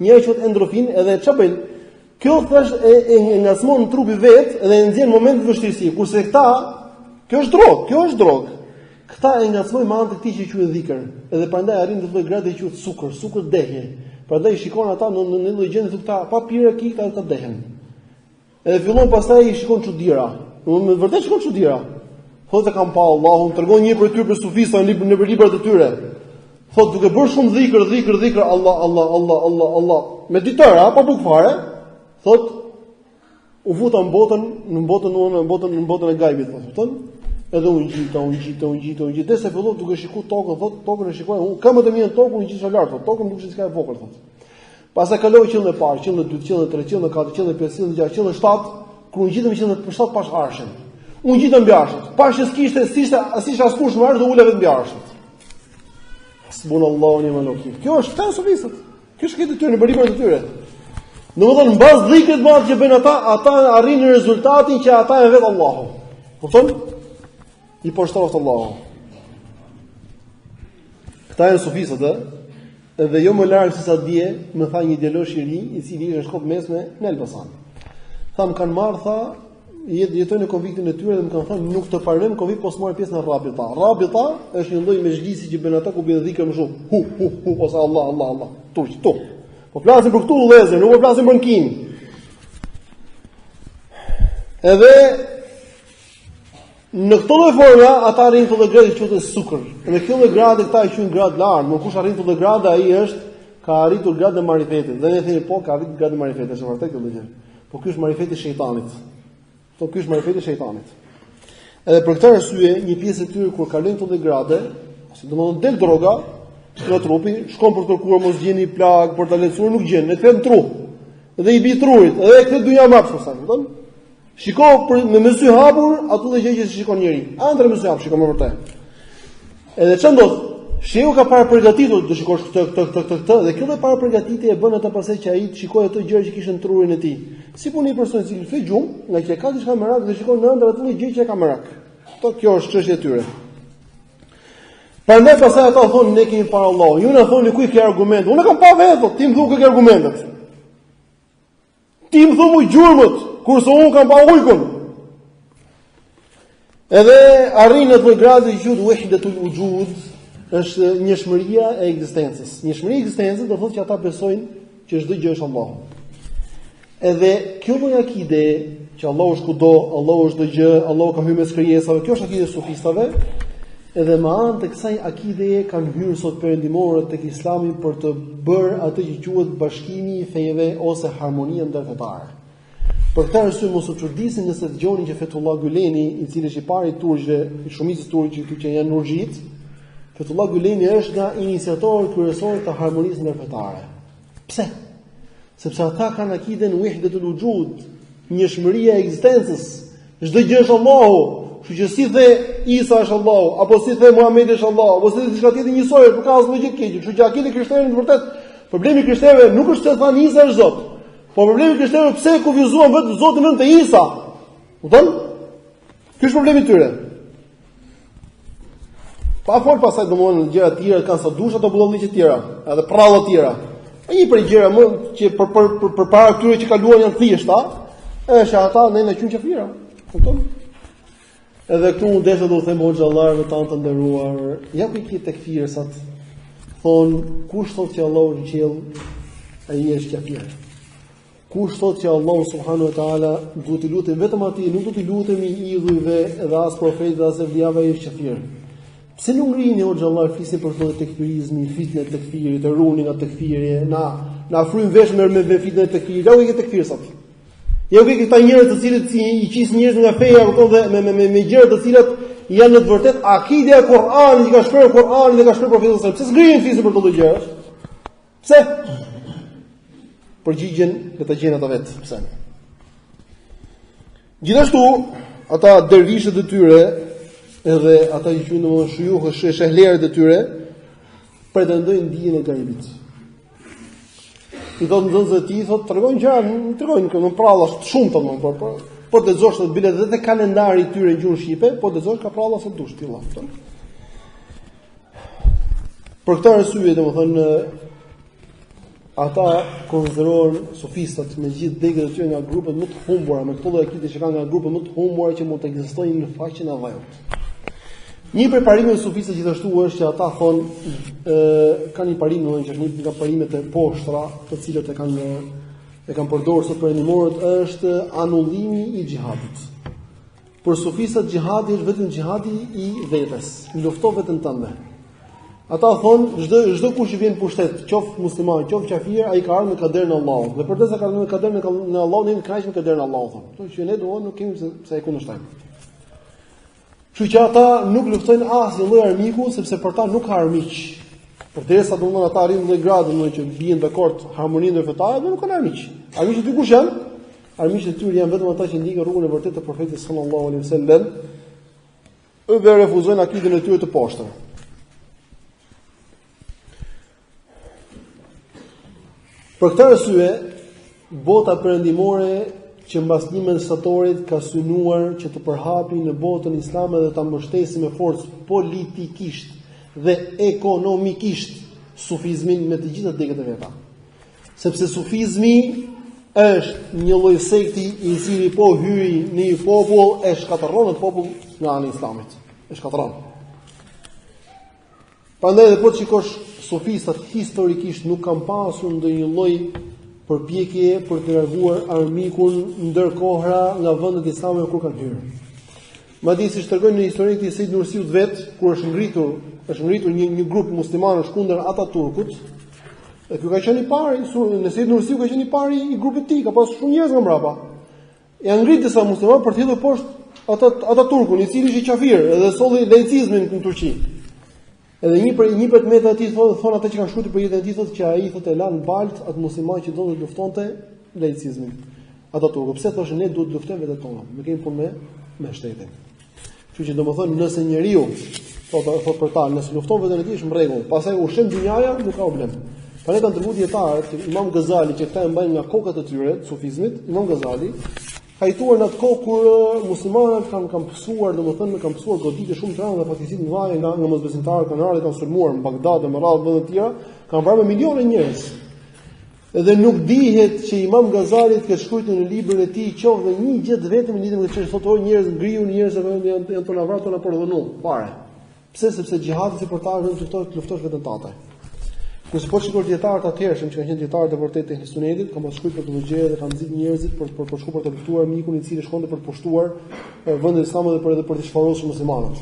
Njëri quhet endorfin, edhe ç'a bëjnë? Kjo thash e ngacmon në trupi vet dhe e nxjerr moment të vështirësi, kurse këta, kjo është drogë. Këta e ngacmojnë me anë të këtij që quhet dhikr. Edhe prandaj arrin të lloj grade që quhet sukur dehje. Prandaj shikon ata në një lloj gjendje të këta pa pirë kik ata dehen. Edhe fillon pastaj i shikon çuditëra. Domethënë vërtet shikon çuditëra. Thotë kam pa Allahun, tregon një për ty për sufista në librat e tyre. Thotë duke bërë shumë dhikr, Allah. Me ditëra pa buk fare. Thot u futa në botën e gajbit, thotë. Edhe u ngjita, desa filloi duke shikuar tokën, thotë tokën e shikoj, unë kam më të mirë tokën, unë gjithë lart, thotë tokën duket siç ka e vogël, thotë. Pastaj kaloi qendrën e parë, qendrën e dytë, qendrën e tretë, qendrën e katërt, qendrën e pestë, qendrën e gjashtë, qendrën e shtatë, kur u ngjitëm qendrën e shtatë pash arshën. U ngjitëm mbi arshën. Pash që s'kishte askush më arsh dhe uleve mbi arshën. Subhanallahu ni malaki. Kjo është këta sufistët. Kjo është këtë tyre në librat e tyre. Domethënë mbas dhikrit më atë që bëjnë ata arrin rezultatin që ata e vet Allahu. Kupton? I poshtroft Allahu. Këta janë sufistët, edhe jo më larg se sa dje, më tha një djalosh i ri, i cili ishte në shkollë mesme në Elbasan. Tham kanë marrë jetojnë në konviktin e tyre dhe më kanë thënë nuk të parëm konvikt po s'marr pjesë në rabita. Rabita është një lloj mezhlisi që bën ata ku bën dhikr më shumë. Hu ose Allah. Turq. Po flasim për këtu vëllezër, nuk po flasim për kin. Edhe në këtë lloj forme ata arrin të gradë që quhet sukër. Në këtë lloj grade këta e quajnë gradë lart, më kush arrin të gradë ai ka arritur gradën e marifetit. Dhe ne themi po ka arritur gradën e marifetit, është vërtet kjo gjë. Po ky është marifeti i shejtanit. Edhe për këtë arsye, një pjesë e tyre kur kalojnë këto grade, ose domodin del droga në trupi, shkon për të kërkuar mos gjeni plag, për ta lehtësuar nuk gjen, ne kthejmë trup. Dhe i bi trurit, edhe këtë dynja më afër sa, kupton? Shikoj me sy hapur ato gjë që shikon njëri. Ëndër me sy hapur shikon më vërtet. Edhe ç'o ndodh? Shehu ka para përgatitur të shikosh këtë dhe kjo para përgatitje e bën atë pastaj që ai të shikojë ato gjëra që kishin në trurin e tij. Si puni një person i cili fë gjum, nga që ka diçka merak dhe shikon në ëndër atë gjë që ka merak. Kjo është çështja e tyre. Prandaj pastaj ata thonë ne kemi para Allahut. Ju na thoni ku i ke argumente. Unë kam pa vetë, ti më thu ku ke argumentet. Ti më thu gjurmët, kurse unë kam pa ujkun. Edhe arrin në atë gradë që quhet wahdatul wujud, është njëshmëria e ekzistencës. Njëshmëria e ekzistencës do thotë që ata besojnë që çdo gjë është Allahu. Edhe kjo lloj akide që Allahu është kudo, Allahu është çdo gjë, Allahu ka hyrë mes krijesave, kjo është akide e sufistëve. Edhe me anë të kësaj akide kanë hyrë sot perëndimorët tek Islami për të bërë atë që quhet bashkimi i feve ose harmonia ndërkombëtare. Për këtë arsye mos u çuditni nëse dëgjoni që Fethullah Güleni, i cili është i pari i turqëve, i shumicës turqë që janë nurxhit, Fethullah Güleni është nga iniciatorët kryesorë të harmonisë ndërkombëtare. Pse? Sepse ata kanë akiden wahdatul wujud, njëshmëria e ekzistencës. Çdo gjë është Allahu. Kështu që si the Isa është Allahu, apo si the Muhamedi është Allahu, apo si the diçka tjetër njësoj, nuk ka asnjë gjë të keq. Kështu që akide krishterë në vërtet, problemi i krishterëve nuk është se thanë Isa është Zot. Po problemi i krishterëve pse kufizuan vetë Zotin nënte Isa. Kupton? Ky është problemi i tyre. Pa fol pasaj domthonë gjëra të tjera kanë sa dusha ato bullolliqe të tjera, edhe prralla të tjera. Një prej gjëra më që përpara këtyre që kaluan janë thjeshta, është ata në qyqafira. Kupton? Edhe këtu unë desha do të them xhallarëve tanë të nderuar, ja ku i tekfirsat. Thon, kush thotë që Allahu është në qiell, ai është kafir. Kush thotë që Allahu subhanahu wa taala duhet të lutem vetëm atij, nuk do të lutemi idhujve dhe as profetëve dhe as evliave, ai është kafir. Pse nuk ngrini o xhallar flisin për këtë tekfirizmi, fitnë e tekfirit, të runi nga tekfiri, na frym vesh me fitnë e tekfirit. Ja ku i tekfirsat. Jo këta njerëz të cilët i qis njerëz nga feja, kupton, dhe me gjëra të cilat janë në të vërtetë akide e Kur'anit, që ka shkruar Kur'ani dhe ka shkruar profeti sallallahu alajhi wasallam. Pse zgrihen flisën për këto gjëra? Pse? Përgjigjen le ta gjejnë ata vetë. Pse? Gjithashtu, ata dervishët e tyre, edhe ata që quhen domosdoshmë shuyuh, shehlerët e tyre, pretendojnë dijen e gaibit. I thotë nxënësve të tij, thotë tregojnë gjëra, në pralla shumë të mëdha, po të lexosh të bile edhe te kalendari i tyre në gjuhën shqipe, po të lexosh ka pralla sa dush ti valla. Për këtë arsye, domethënë, ata konsiderohen sufistat me gjithë degët e tyre nga grupet më të humbura, me këto lloj akide që kanë nga grupet më të humbura që mund të ekzistojnë në faqen e vallët. Një prej parimeve sufistëve gjithashtu është që ata thonë kanë një parim që është një nga parimet e poshtra, të cilët e kanë përdorur sot perëndimorët, është anullimi i xhihadit. Për sufistët xhihadi është vetëm xhihadi i vetes, lufto veten tënde. Ata thonë çdo kush i vjen pushtet, qoftë musliman, qoftë kafir, ai ka ardhur me kaderin e Allahut. Dhe përdesë ka ardhur me kaderin e Allahut, ne kënaqemi me kaderin e Allahut. Kështu që ne duhet nuk kemi pse e kundërshtojmë. Kështu që ata nuk luftojnë asnjë lloj armiku, sepse për ta nuk ka armiq. Përderisa domthonë ata arrin në gradë domthonë që bien dakord harmoninë ndërfetare, nuk kanë armiq. Armiqët e tyre kush janë? Armiqët e tyre janë vetëm ata që ndjekën rrugën e vërtetë të profetit sallallahu alaihi wasallam, dhe refuzojnë akidën e tyre të poshtër. Për këtë arsye, bota perëndimore që mbas një mesatorit ka synuar që të përhapi në botën islame dhe ta mbështesë me forcë politikisht dhe ekonomikisht sufizmin me të gjitha degët e veta. Sepse sufizmi është një lloj sekti i cili po hyri në një popull e shkatërron atë popull nga ana e islamit. E shkatërron. Prandaj edhe po të shikosh sufistat historikisht nuk kanë pasur ndonjë lloj përpjekje për të larguar armikun ndërkohëra nga vendet islame kur kanë hyrë. Madje si shtrëgojnë në historinë e Said Nursiut vet, kur është ngritur një grup muslimanësh kundër Ataturkut, dhe ky ka qenë i pari, në Said Nursiu ka qenë i pari i grupit të tij, ka pasur shumë njerëz nga mbrapa. Ja ngrit disa muslimanë për të hidhur poshtë Ataturkun, i cili ishte kafir dhe solli laicizmin në Turqi. Edhe një prej metave të tij thonë ata që kanë shkruar për jetën e tij, thotë që ai thotë e lan balt atë musliman që donte të luftonte laicizmin. Ata turqë, pse thoshën ne duhet të luftojmë vetë tonë, ne kemi punë me shtetin. Kështu që domethënë nëse njeriu thotë për ta, nëse lufton veten e tij është në rregull, pastaj ushqen dynjaja nuk ka problem. Pra ne kanë treguar dietarët, Imam Gazali që këta e mbajnë nga kokat e tyre të sufizmit, Imam Gazali ka jetuar në atë kohë kur muslimanët kanë pësuar, domethënë kanë pësuar goditje shumë të rënda dhe fatkeqësi të mëdha nga mosbesimtarët, kanë ardhur kanë sulmuar në Bagdad dhe në radhë vende të tjera, kanë vrarë miliona njerëz. Edhe nuk dihet që Imam Gazali të shkruajë në librin e tij qoftë një gjë vetëm lidhur me çështën thotë njerëz ngriu, njerëz janë tonë vrarë tonë por dhunu. Fare. Pse? Sepse xhihadi si portar vetëm të luftosh veten tënde. Kurse po shikoj dietarët atëhershëm që kanë qenë dietarët e vërtetë të sunetit, kanë pas shkruar për këtë gjë dhe kanë nxit njerëzit për shkuar për të luftuar mikun i cili shkonte për të pushtuar vendin islame dhe për të shfarosur muslimanët.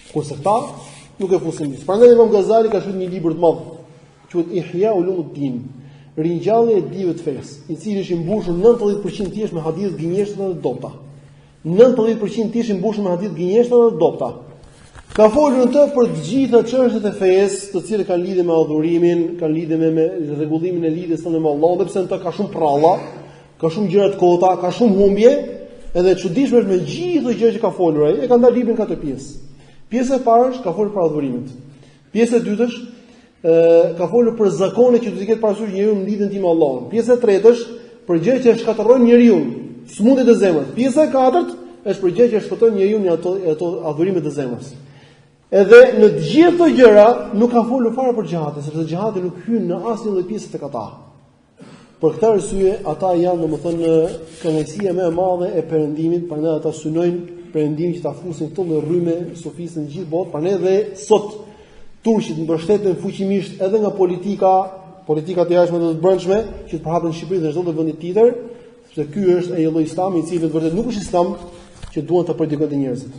Kurse këta nuk e fusin dis. Prandaj Imam Gazali ka shkruar një libër të madh, quhet Ihya Ulumuddin, ringjallja e dijeve të fesë, i cili është i mbushur 90% thjesht me hadith gënjeshtra dhe dobta. 90% thjesht i mbushur me hadith gënjeshtra dhe dobta. Ka folur në të për të gjitha çështjet e fesë, të cilat kanë lidhje me adhurimin, kanë lidhje me rregullimin e lidhjes tonë me Allahun, sepse në të ka shumë pralla, ka shumë gjëra të kota, ka shumë humbje, edhe e çuditshme është me gjithë gjërat që ka folur ai, e ka ndar librin katër pjesë. Pjesa e parë është ka folur për adhurimin. Pjesa e dytë është ka folur për zakonet që duhet të ketë parasysh njeriu në lidhjen tim me Allahun. Pjesa e tretë është për gjërat që shkatërrojnë njeriu, smundjet e zemrës. Pjesa e katërt është për gjë që shpëton njeriu nga ato adhurimet e zemrës. Edhe në të gjithë këto gjëra nuk ka folur fare për xhihadin, sepse xhihadi nuk hyn në asnjë lloj pjese tek ata. Për këtë arsye ata janë domethënë kënaqësia më e madhe e perëndimit, prandaj ata synojnë perëndimin që ta fusin këto me rrymë sufistë në gjithë botën, prandaj edhe sot turqit mbështeten fuqimisht edhe nga politikat e jashtme të brendshme që të përhapen në Shqipëri dhe çdo lloj vendi tjetër, sepse ky është ai lloj islami i cili vërtet nuk është islam që duan të predikojnë njerëzit.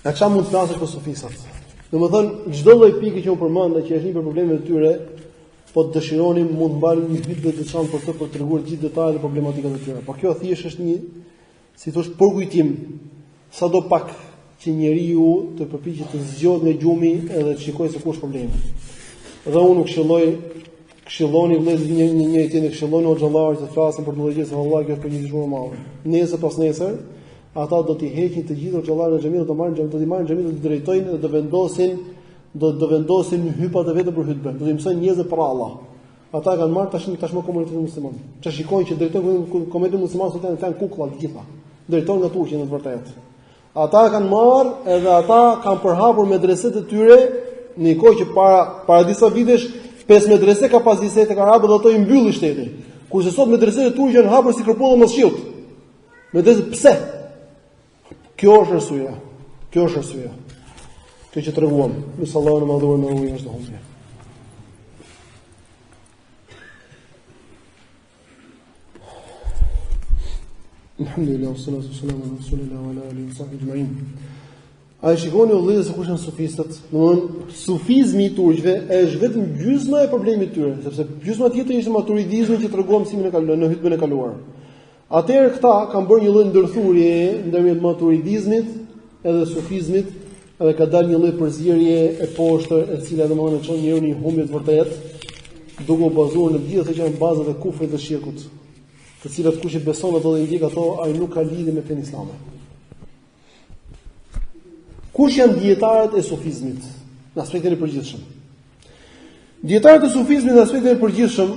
A çfarë mund të flasësh për sufistat? Domethënë çdo lloj pike që u përmend që është një problem e tyre, po të dëshironin mund mbani një video të çan për të treguar gjithë detajet e problematikat e tyre. Por kjo thjesht është një, si thosh, përkujtim sadopak që njeriu të përpiqet të zgjohet nga gjumi edhe të shikojë se ku është problemi. Dhe unë këshilloni vëllezër një tjetër këshilloni xhallarët të flasin për të gjë se vallahi kjo është për një dëshmorë e madhe. Nesër pas nesër ata do t'i heqin të gjithë xhallarët e xhamit, do t'i marrin xhamit, do t'i drejtojnë dhe do vendosin hypat e vetëm për hutbë. Do t'i mësojnë njerëzve për Allah. Ata kanë marrë tashmë komunitetin musliman. Çfarë shikojnë që drejtojnë komunitetin musliman sot janë kukulla të gjitha. Drejtojnë nga turqi në të vërtetë. Ata kanë marrë edhe ata kanë përhapur medreset e tyre në një kohë që para disa vitesh 5 medrese ka pas disa tek arabët dhe ato I mbylli shteti. Kurse sot medreset e turqi janë hapur si kërpulla mosqillt. Medrese pse? Kjo është arsyeja. Kjo që treguam. Nëse Allahu na madhuar me ujë çdo humbje. Alhamdulillah, salatu wassalamu ala rasulillah wa ala alihi wa sahbihi ajma'in. Ai shikoni vëllezër se kush janë sufistët. Domthonë sufizmi I turqëve është vetëm gjysma e problemit të tyre, sepse gjysma tjetër ishte maturidizmi që treguam simin e kaluar në hutbën e kaluar. Atëherë këta kanë bërë një lloj ndërthurje ndërmjet maturidizmit edhe sufizmit, edhe ka dalë një lloj përzierje e poshtër, e cila domthonë çon njeriu në humbje të vërtetë, duke u bazuar në gjithë ato që janë bazat e kufrit dhe shirkut, të cilat kush I beson ato dhe I ndjek ato, ai nuk ka lidhje me fenë islame. Kush janë dietarët e sufizmit në aspektin e përgjithshëm? Dietarët e sufizmit në aspektin e përgjithshëm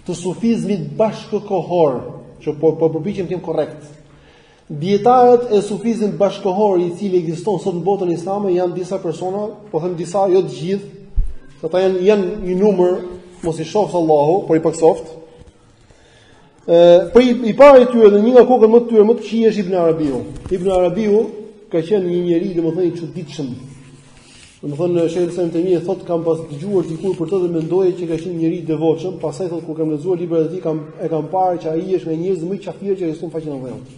të sufizmit bashkëkohor, që po përpiqem të jem korrekt. Dietarët e sufizmit bashkëkohor I cili ekziston sot në botën islame janë disa persona, po them disa, jo të gjithë, ata janë një numër, mos I shoh Allahu, por I paksoft. Për I parë I tyre dhe një nga kokët më të tyre më të këqij është Ibn Arabiu. Ibn Arabiu ka qenë një njeri domethënë I çuditshëm. Domethënë Sheikh Islam Temi thotë kam pas dëgjuar dikur për të dhe mendoje që ka qenë një njeri I devotshëm, pastaj thotë kur kam lexuar librat e tij kam parë që ai është nga njerëzit më të qafirë që ekzistojnë në faqen e vërtetë.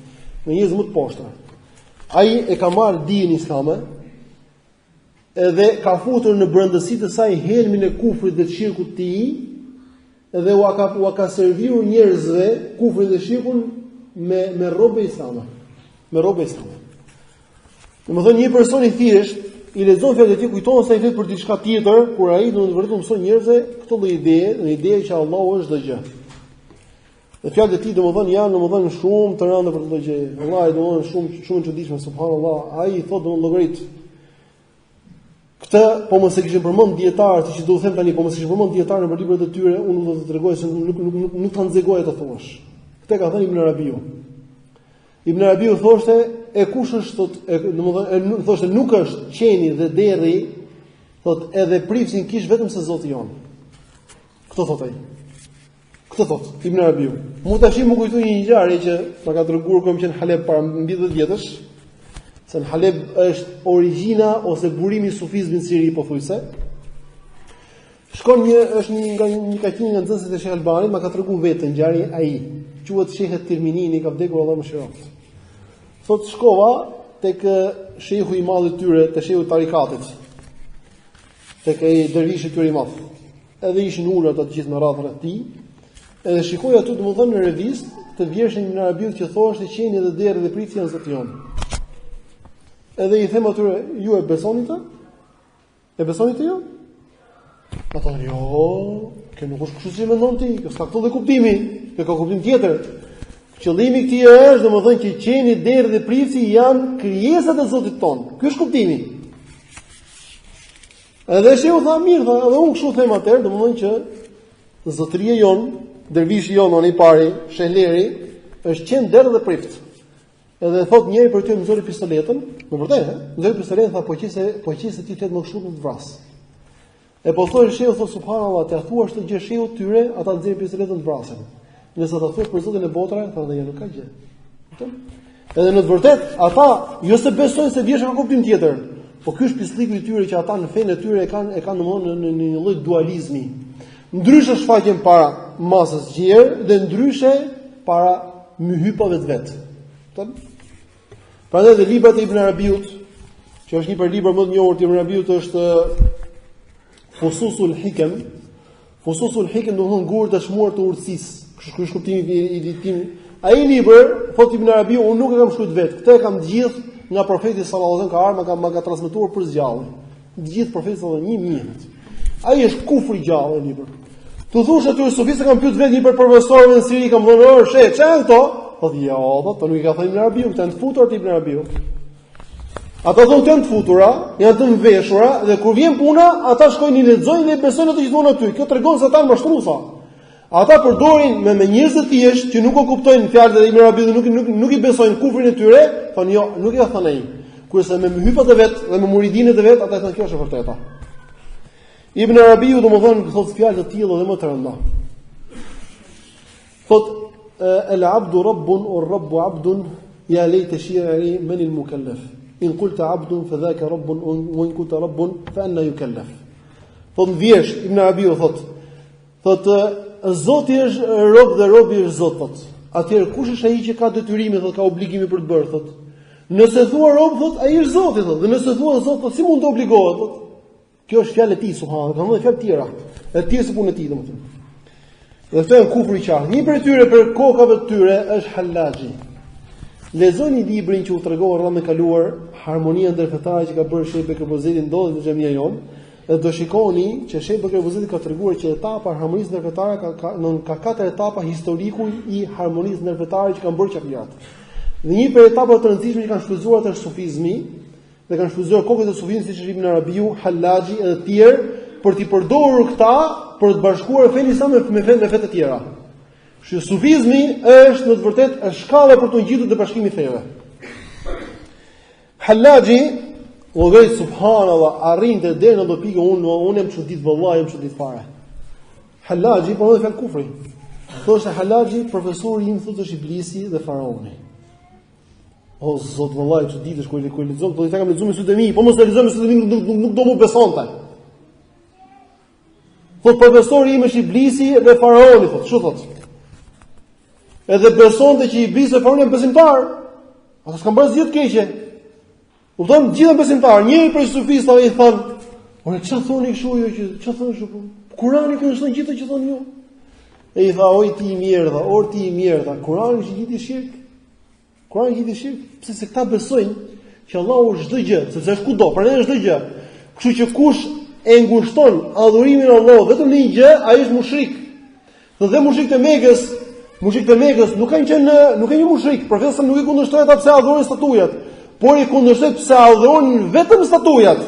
Nga njerëz më të poshtë. Ai e ka marrë dijen islame edhe ka futur në brendësitë e saj helmin e kufrit dhe të shirkut të tij, edhe u ka serviruar njerëzve kufrin dhe shirkun me rrobe islame. Me rrobe islame. Domethënë një person I thjesht I lexon fjalët e tij, kujtohet se ai flet për diçka tjetër, kur ai do të vërtet mëson njerëzve këtë lloj ide që Allahu është çdo gjë. Dhe fjalët e tij domethënë janë domethënë shumë të rënda për çdo gjë. Vallahi domethënë shumë e çuditshme, subhanallahu. Ai I thotë domethënë llogarit. Këtë po mos e kishin përmend dietarët, siç do të them tani, po mos e kishin përmend dietarët në librat e tyre, unë do të tregoj se nuk ta nxegoj të thuash. Këtë ka thënë Ibn Arabiu. Ibn Arabiu thoshte e kush është thotë, domethënë thoshte nuk është qeni dhe derri, thotë edhe prifsin kish vetëm se Zoti jon. Këtë thotë ai. Këtë thotë Ibn Arabiu. Mu tash më kujtoi një ngjarje që ma ka treguar kur më qen Haleb para mbi 10 vjetësh, se në Haleb është origjina ose burimi I sufizmit në Siri pothuajse. Shkon është një nxënësit e Sheikh Albanit, ma ka treguar vetë ngjarje ai. Quhet Sheikh Tirminini, ka vdekur Allahu mëshiroft. Thotë shkova tek shehu I madh I tyre, te shehu I tarikatit. Tek ai dervishi I tyre I madh. Edhe ishin ulur ata të gjithë në radhën e tij. Edhe shikoj aty domethënë në revistë të vjershin në Arabiu që thoshte qeni dhe derri dhe priti janë Zoti jon. Edhe I them atyre, ju e besoni të? E besoni të ju? Ata thonë, jo, kjo nuk është kështu si mendon ti, kjo s'ka këto dhe kuptimi, kjo ka kuptim tjetër. Qëllimi I këtij është domethënë që qeni, derri dhe priti janë krijesat e Zotit ton. Ky është kuptimi. Edhe shehu tha mirë, tha, edhe unë kështu them atëherë, domethënë që zotëria jon dervishi jonë i pari, Shehleri, është qenë derë dhe prift. Edhe thot njëri për ty më zori pistoletën, me vërtetë, më zori pistoletën tha po qise ti tet më kështu të vras. E po thonë shehu thot subhanallahu, te thuash të gjë shehu tyre, ata nxjerrin pistoletën të vrasin. Nëse ta thuash për Zotin e botrave, thonë ja nuk ka gjë. Kupton? Edhe në të vërtetë ata jo se besojnë se vjesha ka kuptim tjetër, po ky është pisliku i tyre që ata në fenë e tyre e kanë domthonë në një lloj dualizmi. Ndryshe shfaqen para masës gjerë dhe ndryshe para myhypave të vet. Kupton? Prandaj dhe librat e Ibn Arabiut, që është një për libra më të njohur të Ibn Arabiut është Fususul Hikam. Fususul Hikam do të thonë gurë të shmuar të urtësisë. Kështu është kuptimi i ditim. Ai libër, thot Ibn Arabiu, unë nuk e kam shkruar vetë. Këtë e kam të gjithë nga profeti sallallahu alajhi wasallam, ka ardhur, ka transmetuar për zgjallje. Të gjithë profetit sallallahu alajhi wasallam. Ai është kufri i gjallë ai libër. Tu thosh aty sufistë kanë pyet vetë një për profesorëve në Siri, kam thënë, "She, çfarë këto?" Po jo, po nuk i ka thënë Ibn Arabiu, këta janë të futura të Ibn Arabiu. Ata thonë të janë të futura, janë të mveshura dhe kur vjen puna, ata shkojnë i lexojnë dhe besojnë ato që thonë aty. Kjo tregon se ata janë mashtruesa. Ata përdorin me njerëz të thjeshtë që nuk e kuptojnë fjalët e Ibn Arabiut dhe nuk i besojnë kufrin e tyre, thonë jo, nuk i ka thënë ai. Kurse me hypat e vet dhe me muridinët e vet, ata thonë kjo është e vërteta. Ibn Arabiu domethënë thotë fjalë të tilla dhe më të rënda. Thotë el-abdu rabbun or-rabbu abdun ya layta shi'ri man al-mukallaf. In qulta abdun fa dhaka rabbun wa in qulta rabbun fa anna yukallaf. Thotë vjesh Ibn Arabiu thotë Zoti është rob dhe robi është Zot thotë. Atëherë kush është ai që ka detyrimin thotë ka obligimi për të bërë thotë. Nëse thua rob thotë ai është Zoti thotë, dhe nëse thua Zot thotë si mund të obligohet thotë. Kjo është fjalë e tij subhanallahu, ka thënë fjalë tjera. E tjerë se punë e tij domethënë. Dhe këto janë kufri i qartë. Një prej tyre për kokave të tyre është Hallaxhi. Lexoni librin që u tregova rreth më kaluar, Harmonia ndërfetare që ka bërë Sheikh Bekir Bozeti ndodhet në xhamia jon, dhe do shikoni që Sheikh Bekir Bozeti ka treguar që etapa e harmonisë ndërfetare ka 4 etapa historiku i harmonisë ndërfetare që kanë bërë çapiat. Dhe një prej etapave të rëndësishme që kanë shfrytzuar është sufizmi, dhe kanë shfrytzuar kokët e sufizmit siç është Ibn Arabiu, Hallaxhi edhe të tjerë për t'i përdorur këta për të bashkuar fenë islam me fe të tjera. Kështu sufizmi është në të vërtetë është shkalla për të ngjitur të bashkimit feve. Hallaxhi, llogarit subhanallahu, arrinte deri në do pikë unë jam çudit vallahi, jam çudit fare. Hallaxhi po edhe fjalë kufri. Thoshte Hallaxhi, profesori im thotë është Iblisi dhe faraoni. O zot vallahi çuditësh kur lexon, po i kam lexuar me sytë e mi, po mos e lexoj me sytë e mi nuk do mu besonte. Thot profesori im është Iblisi dhe faraoni, thot, çu thot. Edhe besonte që Iblisi dhe faraoni janë besimtar. Ata s'kan bërë asgjë të keqe. U thon gjithë besimtar, njëri prej sufistëve i thon, "Ore çfarë thoni kështu ju që çfarë thon kështu? Kurani kundërshton gjithë që thon ju." E i tha, "Oj ti i mirë, or ti i mirë, Kurani është gjithë i shirk." Kurani gjithë i shirk, pse se këta besojnë që Allahu është çdo gjë, sepse është kudo, pra ne është çdo gjë. Kështu që kush e ngushton adhurimin e Allahut vetëm në një gjë, ai është mushrik. Dhe mushrikët e Mekës nuk kanë një mushrik, profeti nuk i kundërshtoi ata pse adhurojnë statujat, por i kundërshtoi pse adhurojnë vetëm statujat.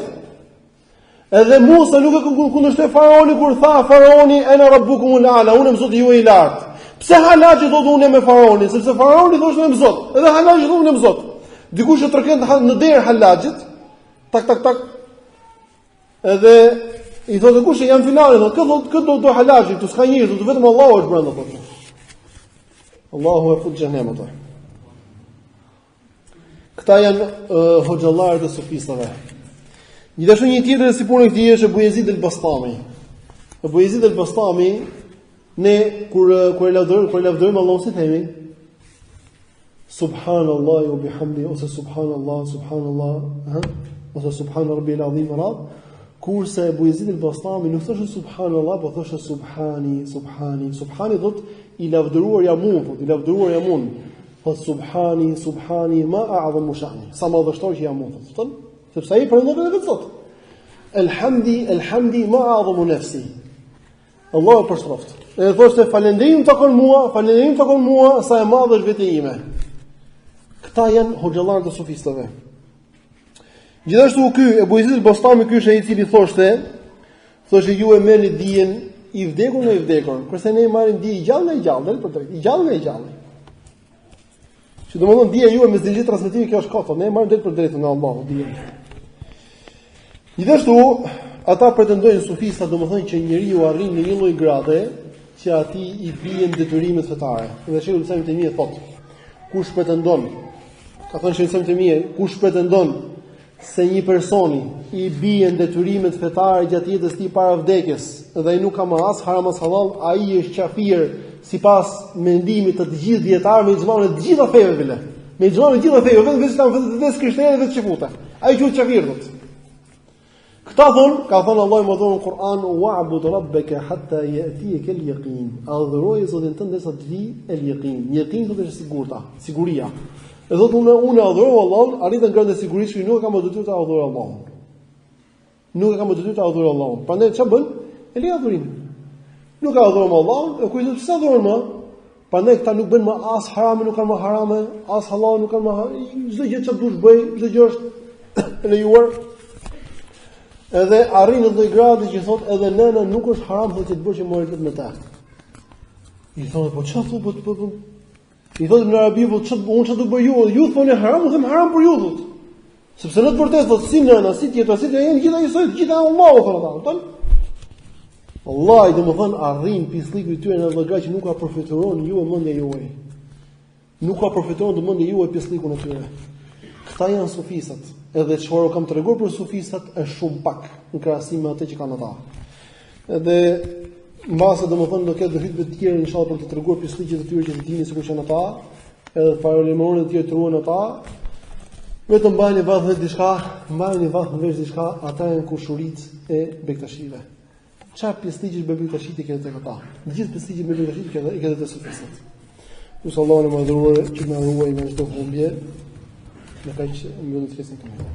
Edhe Musa nuk e kundërshtoi faraonin kur tha faraoni ana rabbukumul ala, unë jam Zoti juaj i lartë. Pse Hallaxhi thotë unë jam me faraonin, sepse faraoni thoshte unë jam Zot, edhe Hallaxhi thotë unë jam Zot. Dikush e troken në derë Hallaxhit, tak. Edhe i thotë kush janë finale, thotë këto do Hallaxhi, tu s'ka njerëz, do vetëm Allahu është brenda thotë. Allahu e fut xhenem ato. Këta janë hoxhallarët e sufistëve. Gjithashtu një tjetër si punë e këtij është Abu Yazid al-Bastami. Abu Yazid al-Bastami ne kur e lavdërojmë Allahun si themi Subhanallahu wa bihamdihi ose subhanallah, ose subhan rabbil azim rad. Kurse Abu Yazid al-Bastami nuk thoshte subhanallah, po thoshte subhani thot i lavdëruar jamun, thot subhani ma a'zamu sha'ni, sa më dështor që jamun, thot, sepse ai pranon vetë Zot. Elhamdi ma a'zamu nafsi. Allahu përshtroft. E thoshte falënderim takon mua, sa e madhe është vetë ime. Këta janë hoxhallarët e sufistëve. Gjithashtu ky Abu Yazid al-Bastami ky është ai i cili thoshte ju e merrni dijen i vdekur nga i vdekur, kurse ne marrim dije i gjallë nga i gjallë, drejt për drejt, i gjallë nga i gjallë. Që domethënë dija juaj mes digjit transmetimi kjo është kot, ne marrim drejt për drejt nga Allahu dije. Gjithashtu, ata pretendojnë sufista domethënë që njeriu arrin në një lloj grade që atij i bien detyrimet fetare. Dhe Sheikhul Islam Ibn Taymija thotë, kush pretendon, ka thënë Sheikhul Islam Ibn Taymija, kush pretendon se një personi i bien detyrimet fetare gjatë jetës tij para vdekjes dhe ai nuk ka më as haram as halal, ai është kafir sipas mendimit të gjithë dietarëve me ixhamin e të gjitha feve. Me ixhamin e të gjitha feve, vetëm vetë krishterë vetë çifuta. Ai quhet kafir thot. Këta thon, ka thënë Allahu më thonë në Kur'an, wa'bud rabbaka hatta ya'tiyaka al-yaqin. Adhuroj Zotin tënd derisa të vijë el-yaqin. Yaqin do të thotë sigurta, siguria. E thotë unë adhuroj Allahun, arrita në gradë sigurisë që nuk kam detyrë të adhuroj Allahun. Nuk kam detyrë të adhuroj Allahun. Prandaj ç'a bën? E li adhurimin. Nuk ka adhuruar Allahun, e kujt do të sa adhuron më? Prandaj këta nuk bën më as harame, nuk kanë më harame, as halal nuk kanë më, çdo gjë që dush bëj, çdo gjë është e lejuar. Edhe arrin në lloj gradi që thotë edhe nëna nuk është haram thotë të bësh që mori vetëm me ta. I thonë po çfarë thotë po. I thotë në arabi po unë çfarë do bëj ju? Ju thonë haram, u them haram për ju thotë. Sepse në të vërtetë thotë si nëna, si tjetra, si janë gjithë njësoj, gjithë Allahu thonë ata. Allah i domethën arrin pislliku i tyre në lloj gradi që nuk ka përfituar ju mendja juaj. Nuk ka përfituar mendja juaj pislikun e tyre. Këta janë sufistat. Edhe çfarë kam treguar për sufistat është shumë pak në krahasim me atë që kanë ata. Edhe mbase domethënë do ketë hutbe të tjera inshallah për të treguar pislikjet e tyre që të dini sikur janë ata, edhe paralajmëronin të tjerë truan ata. Vetëm mbajeni vath diçka, mbajeni vath vesh diçka, ata janë kushuritë e Bektashive. Çfarë pislikjesh me Bektashit i kanë tek ata? Gjithë pislikjet me Bektashit i kanë tek sufistat. Sallallahu alaihi wa sallam që më ruaj nga çdo humbje. Në kaq mbyllim flesin tonë.